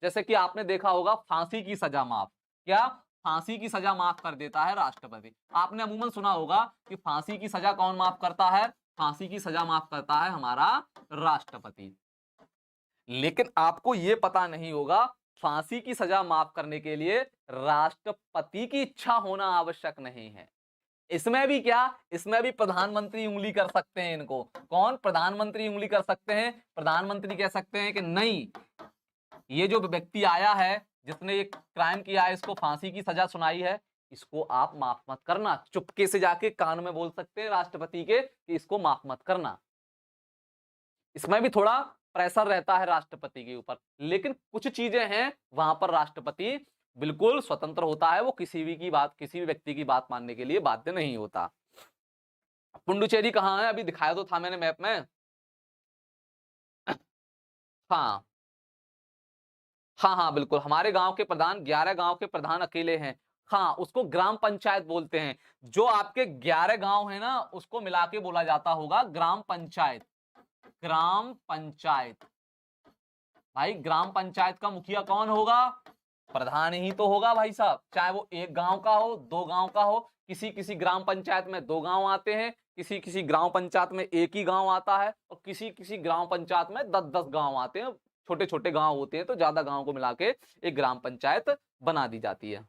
जैसे कि आपने देखा होगा फांसी की सजा माफ, क्या फांसी की सजा माफ कर देता है राष्ट्रपति। आपने अमूमन सुना होगा कि फांसी की सजा कौन माफ करता है? फांसी की सजा माफ करता है हमारा राष्ट्रपति। लेकिन आपको यह पता नहीं होगा फांसी की सजा माफ करने के लिए राष्ट्रपति की इच्छा होना आवश्यक नहीं है। इसमें भी क्या? इसमें भी प्रधानमंत्री उंगली कर सकते हैं इनको। कौन? प्रधानमंत्री उंगली कर सकते हैं। प्रधानमंत्री कह सकते हैं कि नहीं, ये जो व्यक्ति आया है जिसने एक क्राइम किया है, इसको फांसी की सजा सुनाई है, इसको आप माफ मत करना। चुपके से जाके कान में बोल सकते हैं राष्ट्रपति के कि इसको माफ मत करना। इसमें भी थोड़ा प्रेशर रहता है राष्ट्रपति के ऊपर, लेकिन कुछ चीजें हैं वहां पर राष्ट्रपति बिल्कुल स्वतंत्र होता है। वो किसी भी व्यक्ति की बात मानने के लिए बाध्य नहीं होता। पुडुचेरी कहाँ है? अभी दिखाया तो था मैंने मैप में। हाँ हाँ हाँ बिल्कुल, हमारे गांव के प्रधान, 11 गांव के प्रधान अकेले हैं। हाँ, उसको ग्राम पंचायत बोलते हैं। जो आपके 11 गांव है ना, उसको मिला के बोला जाता होगा ग्राम पंचायत। ग्राम पंचायत। भाई ग्राम पंचायत का मुखिया कौन होगा? प्रधान ही तो होगा भाई साहब, चाहे वो एक गांव का हो, 2 गांव का हो। किसी किसी ग्राम पंचायत में 2 गांव आते हैं, किसी किसी ग्राम पंचायत में एक ही गांव आता है, और किसी किसी ग्राम पंचायत में 10-10 गांव आते हैं। छोटे छोटे गांव होते हैं, तो ज्यादा गांव को मिला के एक ग्राम पंचायत बना दी जाती है।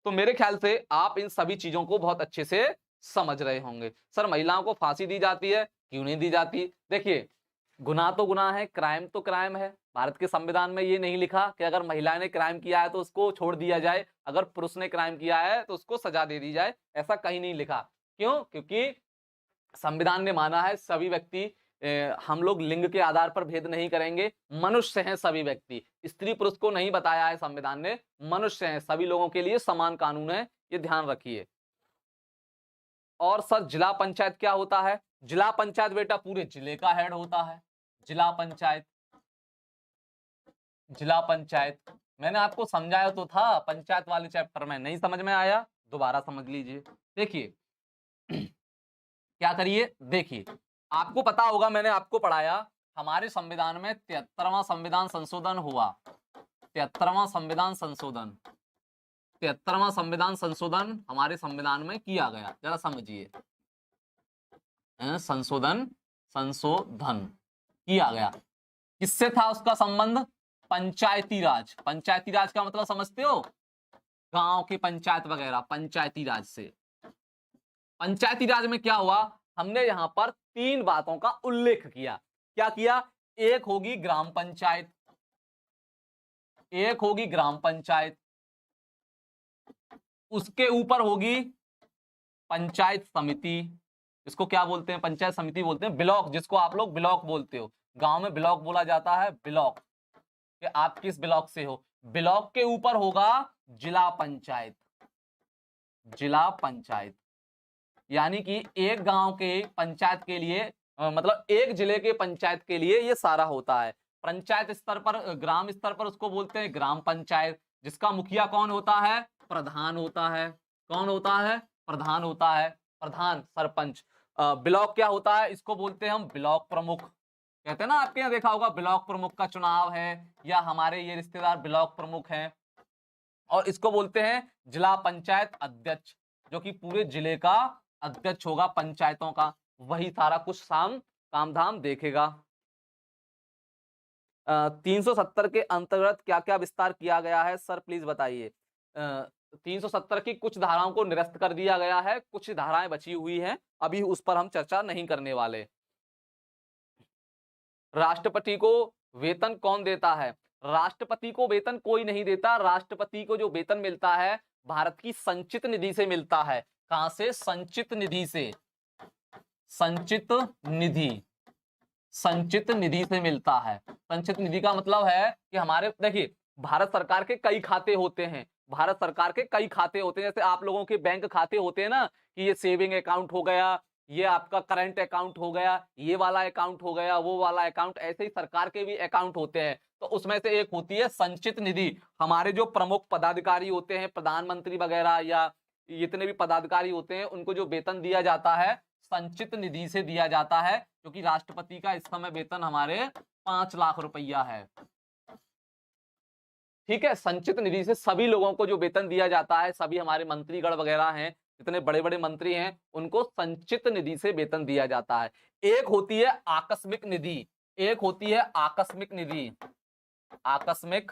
तो मेरे ख्याल से आप इन सभी चीजों को बहुत अच्छे से समझ रहे होंगे। सर महिलाओं को फांसी दी जाती है, क्यों नहीं दी जाती? देखिए, गुनाह तो गुनाह है, क्राइम तो क्राइम है। भारत के संविधान में ये नहीं लिखा कि अगर महिला ने क्राइम किया है तो उसको छोड़ दिया जाए, अगर पुरुष ने क्राइम किया है तो उसको सजा दे दी जाए। ऐसा कहीं नहीं लिखा। क्यों? क्योंकि संविधान ने माना है सभी व्यक्ति, हम लोग लिंग के आधार पर भेद नहीं करेंगे, मनुष्य हैं सभी व्यक्ति। स्त्री पुरुष को नहीं बताया है संविधान ने, मनुष्य हैं, सभी लोगों के लिए समान कानून है, ये ध्यान रखिए। और सर जिला पंचायत क्या होता है? जिला पंचायत बेटा पूरे जिले का हेड होता है। जिला पंचायत, जिला पंचायत मैंने आपको समझाया तो था पंचायत वाले चैप्टर में, नहीं समझ में आया? दोबारा समझ लीजिए। देखिए क्या करिए, देखिए आपको पता होगा, मैंने आपको पढ़ाया हमारे संविधान में 73वां संविधान संशोधन हुआ। 73वां संविधान संशोधन, 73वां संविधान संशोधन हमारे संविधान में किया गया। जरा समझिए, संशोधन किया गया। किससे था उसका संबंध? पंचायती राज। पंचायती राज का मतलब समझते हो? गांव की पंचायत वगैरह, पंचायती राज से। पंचायती राज में क्या हुआ? हमने यहां पर 3 बातों का उल्लेख किया। क्या किया? एक होगी ग्राम पंचायत, एक होगी ग्राम पंचायत, उसके ऊपर होगी पंचायत समिति। इसको क्या बोलते हैं? पंचायत समिति बोलते हैं। ब्लॉक, जिसको आप लोग ब्लॉक बोलते हो, गांव में ब्लॉक बोला जाता है। ब्लॉक कि आप किस ब्लॉक से हो। ब्लॉक के ऊपर होगा जिला पंचायत। जिला पंचायत यानी कि एक गांव के पंचायत के लिए, मतलब एक जिले के पंचायत के लिए ये सारा होता है। पंचायत स्तर पर, ग्राम स्तर पर उसको बोलते हैं ग्राम पंचायत, जिसका मुखिया कौन होता है? प्रधान होता है। कौन होता है? प्रधान होता है। प्रधान, सरपंच। ब्लॉक क्या होता है? इसको बोलते हैं हम ब्लॉक प्रमुख। कहते हैं ना, आपके यहाँ देखा होगा ब्लॉक प्रमुख का चुनाव है, या हमारे ये रिश्तेदार ब्लॉक प्रमुख हैं, और इसको बोलते हैं जिला पंचायत अध्यक्ष, जो कि पूरे जिले का अध्यक्ष होगा पंचायतों का, वही सारा कुछ काम धाम देखेगा। 370 के अंतर्गत क्या क्या विस्तार किया गया है सर, प्लीज बताइए। 370 की कुछ धाराओं को निरस्त कर दिया गया है, कुछ धाराएं बची हुई हैं, अभी उस पर हम चर्चा नहीं करने वाले। राष्ट्रपति को वेतन कौन देता है? राष्ट्रपति को वेतन कोई नहीं देता। राष्ट्रपति को जो वेतन मिलता है भारत की संचित निधि से मिलता है। कहां से? संचित निधि से। संचित निधि, संचित निधि से मिलता है। संचित निधि का मतलब है कि हमारे, देखिए, भारत सरकार के कई खाते होते हैं, भारत सरकार के कई खाते होते हैं, जैसे आप लोगों के बैंक खाते होते हैं ना, कि ये सेविंग अकाउंट हो गया, ये आपका करंट अकाउंट हो गया, ये वाला अकाउंट हो गया, वो वाला अकाउंट, ऐसे ही सरकार के भी अकाउंट होते हैं। तो उसमें से एक होती है संचित निधि। हमारे जो प्रमुख पदाधिकारी होते हैं, प्रधानमंत्री वगैरह या जितने भी पदाधिकारी होते हैं, उनको जो वेतन दिया जाता है संचित निधि से दिया जाता है, क्योंकि राष्ट्रपति का इस समय वेतन हमारे 5 लाख रुपया है। ठीक है, संचित निधि से सभी लोगों को जो वेतन दिया जाता है, सभी हमारे मंत्रीगण वगैरह हैं, जितने बड़े बड़े मंत्री हैं, उनको संचित निधि से वेतन दिया जाता है। एक होती है आकस्मिक निधि, एक होती है आकस्मिक निधि। आकस्मिक,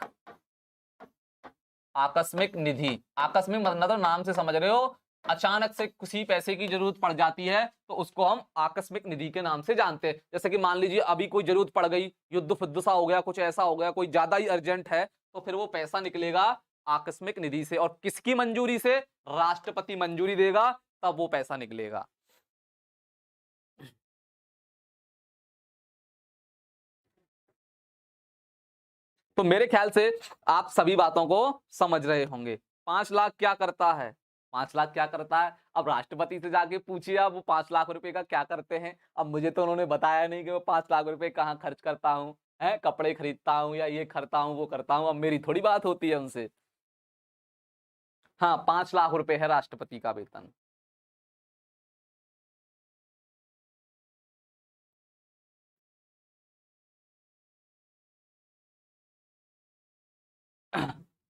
आकस्मिक निधि, आकस्मिक मतलब नाम से समझ रहे हो, अचानक से किसी पैसे की जरूरत पड़ जाती है तो उसको हम आकस्मिक निधि के नाम से जानते हैं। जैसे कि मान लीजिए अभी कोई जरूरत पड़ गई, युद्ध फुद्ध सा हो गया, कुछ ऐसा हो गया, कोई ज्यादा ही अर्जेंट है, तो फिर वो पैसा निकलेगा आकस्मिक निधि से। और किसकी मंजूरी से? राष्ट्रपति मंजूरी देगा, तब वो पैसा निकलेगा। तो मेरे ख्याल से आप सभी बातों को समझ रहे होंगे। 5 लाख क्या करता है? 5 लाख क्या करता है? अब राष्ट्रपति से जाके पूछिए आप वो 5 लाख रुपए का क्या करते हैं। अब मुझे तो उन्होंने बताया नहीं कि वो 5 लाख रुपए कहाँ खर्च करता हूँ, है कपड़े खरीदता हूँ या ये करता हूँ वो करता हूँ। अब मेरी थोड़ी बात होती है उनसे। हाँ, 5 लाख रुपए है राष्ट्रपति का वेतन।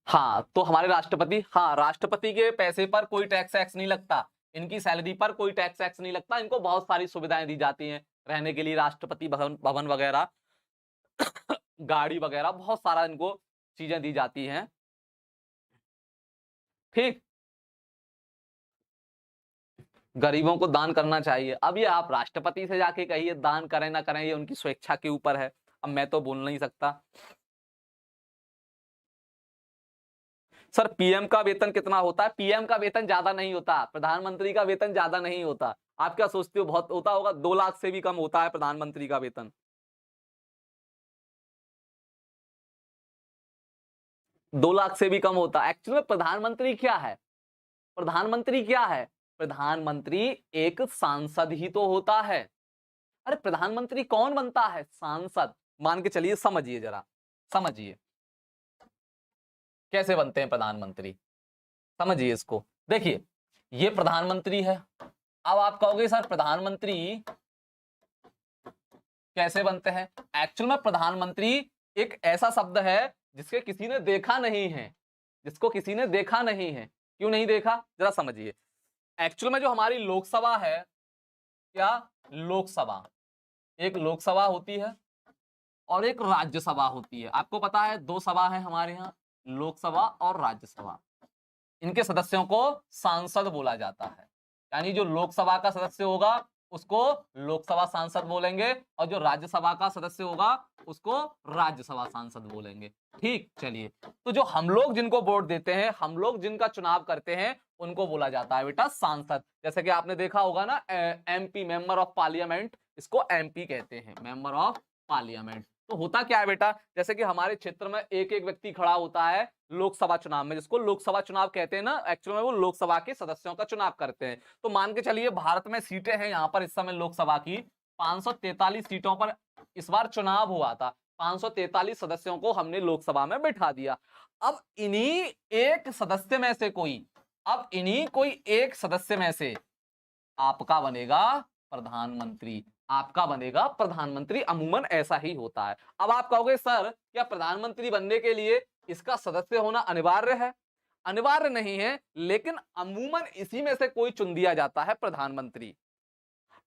हाँ, तो हमारे राष्ट्रपति, हाँ, राष्ट्रपति के पैसे पर कोई टैक्स एक्स नहीं लगता, इनकी सैलरी पर कोई टैक्स एक्स नहीं लगता, इनको बहुत सारी सुविधाएं दी जाती हैं रहने के लिए, राष्ट्रपति भवन भवन वगैरह, गाड़ी वगैरह, बहुत सारा इनको चीजें दी जाती हैं। ठीक, गरीबों को दान करना चाहिए। अब ये आप राष्ट्रपति से जाके कहिए दान करें ना करें, ये उनकी स्वेच्छा के ऊपर है, अब मैं तो बोल नहीं सकता। सर पीएम का वेतन कितना होता है? पीएम का वेतन ज्यादा नहीं होता, प्रधानमंत्री का वेतन ज्यादा नहीं होता। आप क्या सोचते हो बहुत होता होगा? 2 लाख से भी कम होता है प्रधानमंत्री का वेतन। 2 लाख से भी कम होता है। एक्चुअली प्रधानमंत्री क्या है? प्रधानमंत्री क्या है? प्रधानमंत्री एक सांसद ही तो होता है। अरे प्रधानमंत्री कौन बनता है? सांसद। मान के चलिए, समझिए जरा, समझिए कैसे बनते हैं प्रधानमंत्री, समझिए इसको। देखिए, ये प्रधानमंत्री है। अब आप कहोगे सर प्रधानमंत्री कैसे बनते हैं? एक्चुअल में प्रधानमंत्री एक ऐसा शब्द है जिसके किसी ने देखा नहीं है, जिसको किसी ने देखा नहीं है। क्यों नहीं देखा, जरा समझिए। एक्चुअल में जो हमारी लोकसभा है, क्या लोकसभा, एक लोकसभा होती है और एक राज्यसभा होती है। आपको पता है 2 सभा है हमारे यहाँ, लोकसभा और राज्यसभा। इनके सदस्यों को सांसद बोला जाता है, यानी जो लोकसभा का सदस्य होगा उसको लोकसभा सांसद बोलेंगे, और जो राज्यसभा का सदस्य होगा उसको राज्यसभा सांसद बोलेंगे। ठीक, चलिए, तो जो हम लोग जिनको वोट देते हैं, हम लोग जिनका चुनाव करते हैं, उनको बोला जाता है बेटा सांसद। जैसे कि आपने देखा होगा ना, एमपी, मेंबर ऑफ पार्लियामेंट, इसको एमपी कहते हैं, मेंबर ऑफ पार्लियामेंट। तो होता क्या है बेटा, जैसे कि हमारे क्षेत्र में एक एक व्यक्ति खड़ा होता है लोकसभा चुनाव में, जिसको लोकसभा चुनाव कहते हैं ना, एक्चुअल में वो लोकसभा के सदस्यों का चुनाव करते हैं। तो मान के चलिए भारत में सीटें हैं यहाँ पर इस समय लोकसभा की 543 सीटों पर इस बार चुनाव हुआ था। 543 सदस्यों को हमने लोकसभा में बिठा दिया। अब इन्हीं एक सदस्य में से कोई, अब इन्हीं कोई एक सदस्य में से आपका बनेगा प्रधानमंत्री। आपका बनेगा प्रधानमंत्री। अमूमन ऐसा ही होता है। अब आप कहोगे सर क्या प्रधानमंत्री बनने के लिए इसका सदस्य होना अनिवार्य है? अनिवार्य नहीं है, लेकिन अमूमन इसी में से कोई चुन दिया जाता है प्रधानमंत्री।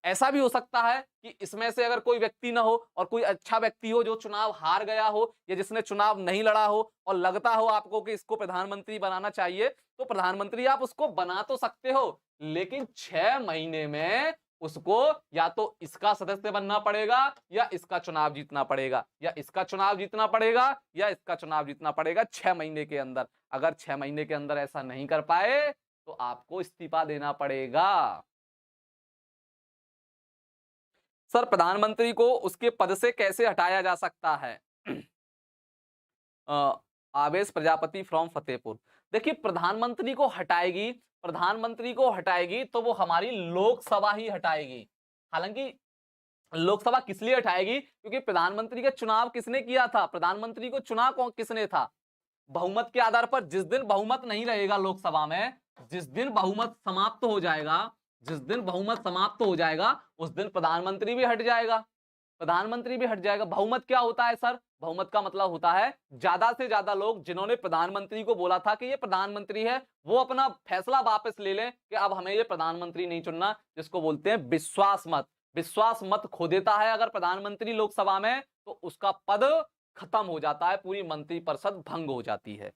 ऐसा भी हो सकता है कि इसमें से अगर कोई व्यक्ति ना हो और कोई अच्छा व्यक्ति हो जो चुनाव हार गया हो या जिसने चुनाव नहीं लड़ा हो और लगता हो आपको कि इसको प्रधानमंत्री बनाना चाहिए, तो प्रधानमंत्री आप उसको बना तो सकते हो, लेकिन 6 महीने में उसको या तो इसका सदस्य बनना पड़ेगा या इसका चुनाव जीतना पड़ेगा, या इसका चुनाव जीतना पड़ेगा या इसका चुनाव जीतना पड़ेगा 6 महीने के अंदर। अगर 6 महीने के अंदर ऐसा नहीं कर पाए तो आपको इस्तीफा देना पड़ेगा। सर प्रधानमंत्री को उसके पद से कैसे हटाया जा सकता है? आवेश प्रजापति फ्रॉम फतेहपुर। देखिए प्रधानमंत्री को हटाएगी तो वो हमारी लोकसभा ही हटाएगी। हालांकि लोकसभा किस लिए हटाएगी? क्योंकि प्रधानमंत्री का चुनाव किसने किया था? प्रधानमंत्री को चुना कौन किसने था? बहुमत के आधार पर। जिस दिन बहुमत नहीं रहेगा लोकसभा में, जिस दिन बहुमत समाप्त हो जाएगा, जिस दिन बहुमत समाप्त हो जाएगा उस दिन प्रधानमंत्री भी हट जाएगा। प्रधानमंत्री भी हट जाएगा। बहुमत क्या होता है सर? बहुमत का मतलब होता है ज्यादा से ज्यादा लोग जिन्होंने प्रधानमंत्री को बोला था कि ये प्रधानमंत्री है, वो अपना फैसला वापस ले लें कि अब हमें ये प्रधानमंत्री नहीं चुनना, जिसको बोलते हैं विश्वास मत। विश्वास मत खो देता है अगर प्रधानमंत्री लोकसभा में, तो उसका पद खत्म हो जाता है, पूरी मंत्रिपरिषद भंग हो जाती है।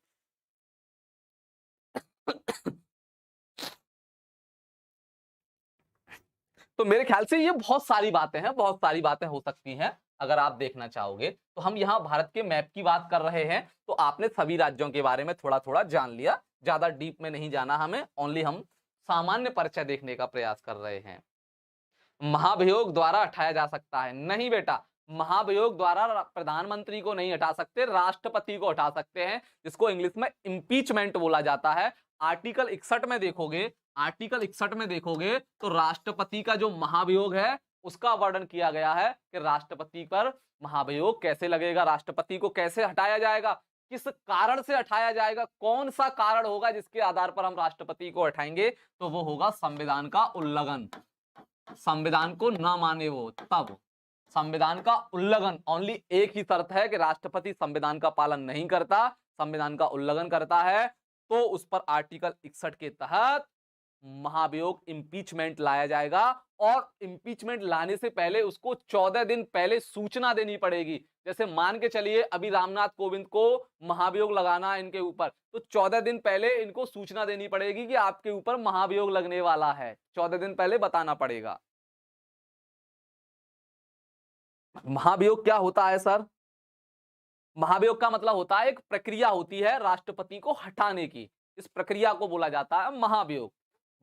तो मेरे ख्याल से ये बहुत सारी बातें हैं, बहुत सारी बातें हो सकती हैं अगर आप देखना चाहोगे। तो हम यहाँ भारत के मैप की बात कर रहे हैं, तो आपने सभी राज्यों के बारे में थोड़ा थोड़ा जान लिया, ज्यादा डीप में नहीं जाना हमें, ओनली हम सामान्य परिचय देखने का प्रयास कर रहे हैं। महाभियोग द्वारा हटाया जा सकता है? नहीं बेटा, महाभियोग द्वारा प्रधानमंत्री को नहीं हटा सकते, राष्ट्रपति को हटा सकते हैं, जिसको इंग्लिश में इंपीचमेंट बोला जाता है। आर्टिकल 61 में देखोगे, आर्टिकल 61 में देखोगे तो राष्ट्रपति का जो महाभियोग है उसका वर्णन किया गया है कि राष्ट्रपति पर महाभियोग कैसे लगेगा, राष्ट्रपति को कैसे हटाया जाएगा, किस कारण से हटाया जाएगा, कौन सा कारण होगा जिसके आधार पर हम राष्ट्रपति को हटाएंगे, तो वो होगा संविधान का उल्लंघन। संविधान को ना माने वो, तब संविधान का उल्लंघन। ओनली एक ही शर्त है कि राष्ट्रपति संविधान का पालन नहीं करता, संविधान का उल्लंघन करता है, तो उस पर आर्टिकल 61 के तहत महाभियोग इंपीचमेंट लाया जाएगा। और इंपीचमेंट लाने से पहले उसको 14 दिन पहले सूचना देनी पड़ेगी। जैसे मान के चलिए अभी रामनाथ कोविंद को महाभियोग लगाना है इनके ऊपर, तो 14 दिन पहले इनको सूचना देनी पड़ेगी कि आपके ऊपर महाभियोग लगने वाला है, 14 दिन पहले बताना पड़ेगा। महाभियोग क्या होता है सर? महाभियोग का मतलब होता है एक प्रक्रिया होती है राष्ट्रपति को हटाने की, इस प्रक्रिया को बोला जाता है महाभियोग।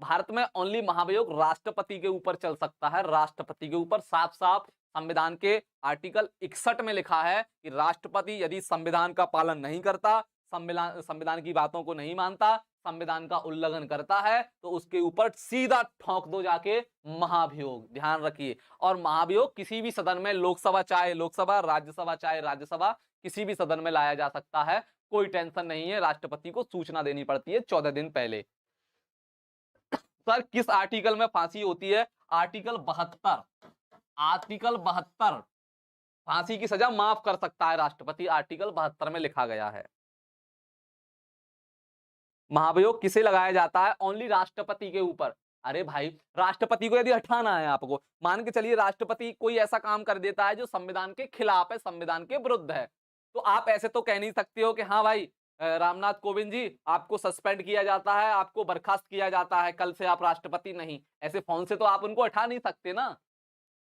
भारत में ओनली महाभियोग राष्ट्रपति के ऊपर चल सकता है, राष्ट्रपति के ऊपर। साफ साफ संविधान के आर्टिकल 61 में लिखा है कि राष्ट्रपति यदि संविधान का पालन नहीं करता, संविधान की बातों को नहीं मानता, संविधान का उल्लंघन करता है, तो उसके ऊपर सीधा ठोक दो जाके महाभियोग। ध्यान रखिए। और महाभियोग किसी भी सदन में, लोकसभा चाहे लोकसभा, राज्यसभा चाहे राज्यसभा, किसी भी सदन में लाया जा सकता है, कोई टेंशन नहीं है। राष्ट्रपति को सूचना देनी पड़ती है 14 दिन पहले। सर किस आर्टिकल में फांसी होती है? आर्टिकल 72। आर्टिकल 72 फांसी की सजा माफ कर सकता है राष्ट्रपति, आर्टिकल 72 में लिखा गया है। महाभियोग किसे लगाया जाता है? ओनली राष्ट्रपति के ऊपर। अरे भाई, राष्ट्रपति को यदि हटाना है आपको, मान के चलिए राष्ट्रपति कोई ऐसा काम कर देता है जो संविधान के खिलाफ है, संविधान के विरुद्ध है, तो आप ऐसे तो कह नहीं सकते हो कि हाँ भाई रामनाथ कोविंद जी आपको सस्पेंड किया जाता है, आपको बर्खास्त किया जाता है, कल से आप राष्ट्रपति नहीं। ऐसे फोन से तो आप उनको हटा नहीं सकते ना।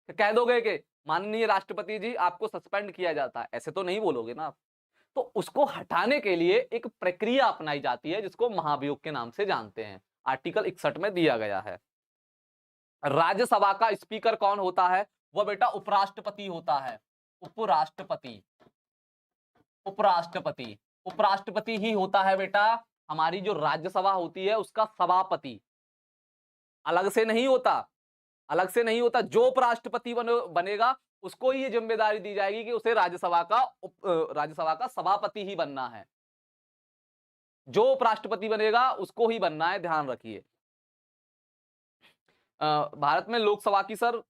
तो कह दोगे कि माननीय राष्ट्रपति जी आपको सस्पेंड किया जाता है, ऐसे तो नहीं बोलोगे ना आप। तो उसको हटाने के लिए एक प्रक्रिया अपनाई जाती है जिसको महाभियोग के नाम से जानते हैं, आर्टिकल 61 में दिया गया है। राज्यसभा का स्पीकर कौन होता है? वह बेटा उपराष्ट्रपति होता है। उपराष्ट्रपति, उपराष्ट्रपति, उपराष्ट्रपति ही होता है बेटा। हमारी जो राज्यसभा होती है उसका सभापति अलग से नहीं होता, अलग से नहीं होता। जो उपराष्ट्रपति बनेगा उसको ही ये जिम्मेदारी दी जाएगी कि उसे राज्यसभा का सभापति ही बनना है। जो उपराष्ट्रपति बनेगा उसको ही बनना है, ध्यान रखिए। भारत में लोकसभा की सर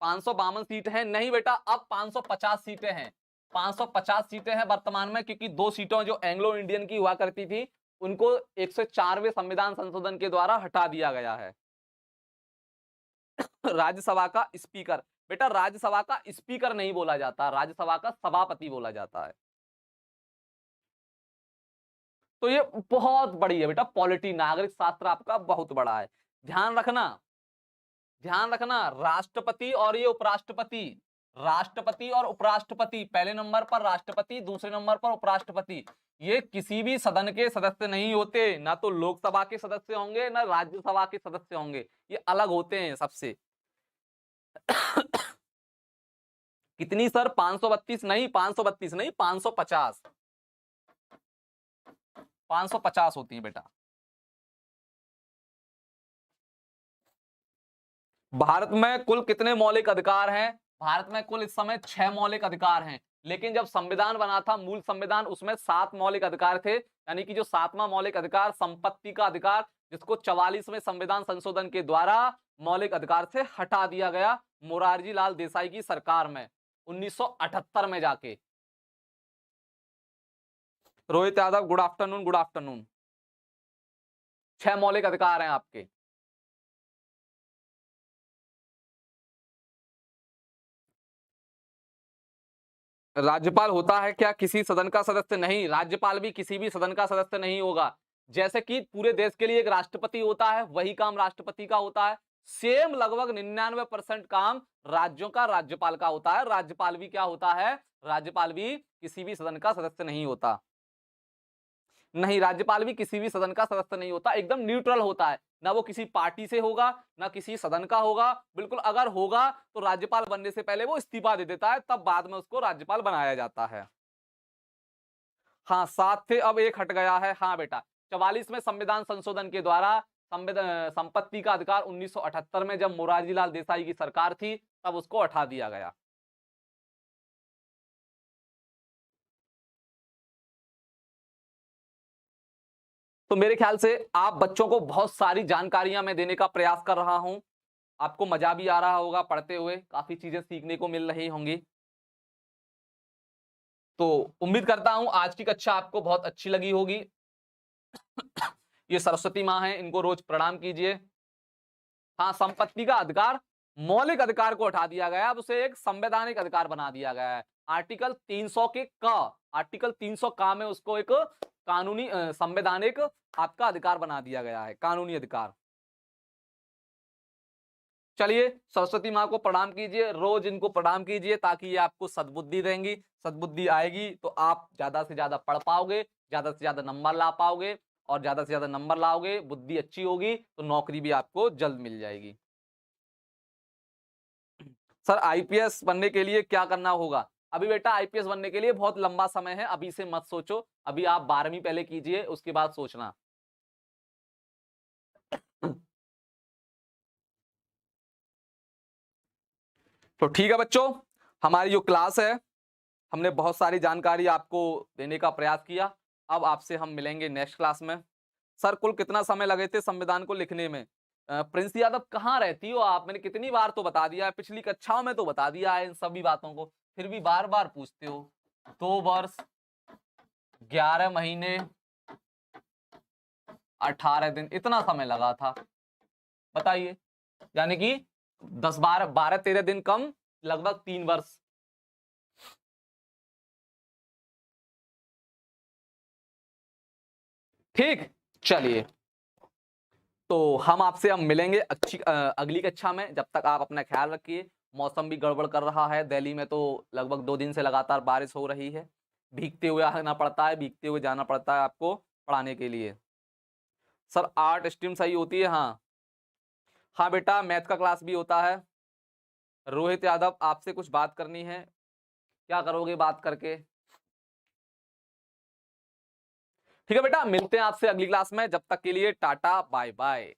552 सीट है नहीं बेटा, अब 550 सीटें हैं। 550 सीटें हैं वर्तमान में, क्योंकि 2 सीटों जो एंग्लो इंडियन की हुआ करती थी उनको 104वें संविधान संशोधन के द्वारा हटा दिया गया है। राज्यसभा का स्पीकर, बेटा राज्यसभा का स्पीकर नहीं बोला जाता, राज्यसभा का सभापति बोला जाता है। तो ये बहुत बड़ी है बेटा, पॉलिटी नागरिक शास्त्र आपका बहुत बड़ा है। ध्यान रखना, ध्यान रखना, राष्ट्रपति और ये उपराष्ट्रपति, राष्ट्रपति और उपराष्ट्रपति, पहले नंबर पर राष्ट्रपति, दूसरे नंबर पर उपराष्ट्रपति, ये किसी भी सदन के सदस्य नहीं होते, ना तो लोकसभा के सदस्य होंगे ना राज्यसभा के सदस्य होंगे, ये अलग होते हैं सबसे। कितनी सर? 532 नहीं, 532 नहीं, 550, 550 होती है बेटा। भारत में कुल कितने मौलिक अधिकार हैं? भारत में कुल इस समय 6 मौलिक अधिकार हैं, लेकिन जब संविधान बना था, मूल संविधान, उसमें 7 मौलिक अधिकार थे। यानी कि जो 7वां मौलिक अधिकार संपत्ति का अधिकार, जिसको 44वें संविधान संशोधन के द्वारा मौलिक अधिकार से हटा दिया गया मोरारजी लाल देसाई की सरकार में 1978 में जाके। Rohit Yadav, good afternoon, good afternoon. 6 मौलिक अधिकार हैं आपके। राज्यपाल होता है क्या किसी सदन का सदस्य? नहीं, राज्यपाल भी किसी भी सदन का सदस्य नहीं होगा। जैसे कि पूरे देश के लिए एक राष्ट्रपति होता है, वही काम राष्ट्रपति का होता है, सेम लगभग 99% काम राज्यों का राज्यपाल का होता है। राज्यपाल भी क्या होता है? राज्यपाल भी किसी भी सदन का सदस्य नहीं होता। नहीं, राज्यपाल भी किसी भी सदन का सदस्य नहीं होता, एकदम न्यूट्रल होता है। ना वो किसी पार्टी से होगा, ना किसी सदन का होगा। बिल्कुल, अगर होगा तो राज्यपाल बनने से पहले वो इस्तीफा दे देता है, तब बाद में उसको राज्यपाल बनाया जाता है। हाँ, 7 थे, अब 1 हट गया है। हाँ बेटा, 44वें संविधान संशोधन के द्वारा संपत्ति का अधिकार 1978 में जब मोरारजी लाल देसाई की सरकार थी, तब उसको हटा दिया गया। तो मेरे ख्याल से आप बच्चों को बहुत सारी जानकारियां मैं देने का प्रयास कर रहा हूं। आपको मजा भी आ रहा होगा पढ़ते हुए, काफी चीजें सीखने को मिल रही होंगी। तो उम्मीद करता हूं आज की कक्षा आपको बहुत अच्छी लगी होगी। ये सरस्वती माँ है, इनको रोज प्रणाम कीजिए। हाँ, संपत्ति का अधिकार, मौलिक अधिकार को हटा दिया गया, अब उसे एक संवैधानिक अधिकार बना दिया गया है। आर्टिकल 300 के क, आर्टिकल 300 का में उसको एक कानूनी संवैधानिक आपका अधिकार बना दिया गया है, कानूनी अधिकार। चलिए, सरस्वती माँ को प्रणाम कीजिए, रोज इनको प्रणाम कीजिए, ताकि ये आपको सद्बुद्धि देंगी। सद्बुद्धि आएगी तो आप ज्यादा से ज्यादा पढ़ पाओगे, ज्यादा से ज्यादा नंबर ला पाओगे, और ज्यादा से ज्यादा नंबर लाओगे, बुद्धि अच्छी होगी तो नौकरी भी आपको जल्द मिल जाएगी। सर, आईपीएस बनने के लिए क्या करना होगा? अभी बेटा आईपीएस बनने के लिए बहुत लंबा समय है, अभी से मत सोचो। अभी आप 12वीं पहले कीजिए, उसके बाद सोचना। तो ठीक है बच्चों, हमारी जो क्लास है, हमने बहुत सारी जानकारी आपको देने का प्रयास किया। अब आपसे हम मिलेंगे नेक्स्ट क्लास में। सर, कुल कितना समय लगे थे संविधान को लिखने में? प्रिंस यादव, कहाँ रहती हो आप? मैंने कितनी बार तो बता दिया है, पिछली कक्षाओं में तो बता दिया है इन सभी बातों को, फिर भी बार बार पूछते हो। 2 वर्ष 11 महीने 18 दिन, इतना समय लगा था, बताइए। यानी कि 12-13 दिन कम, लगभग 3 वर्ष। ठीक, चलिए, तो हम आपसे हम मिलेंगे अगली कक्षा में। जब तक आप अपना ख्याल रखिए। मौसम भी गड़बड़ कर रहा है, दिल्ली में तो लगभग 2 दिन से लगातार बारिश हो रही है। भीगते हुए आना पड़ता है, भीगते हुए जाना पड़ता है आपको पढ़ाने के लिए। सर, आर्ट स्ट्रीम सही होती है? हाँ हाँ बेटा, मैथ का क्लास भी होता है। रोहित यादव, आपसे कुछ बात करनी है, क्या करोगे बात करके? ठीक है बेटा, मिलते हैं आपसे अगली क्लास में, जब तक के लिए टाटा बाय बाय।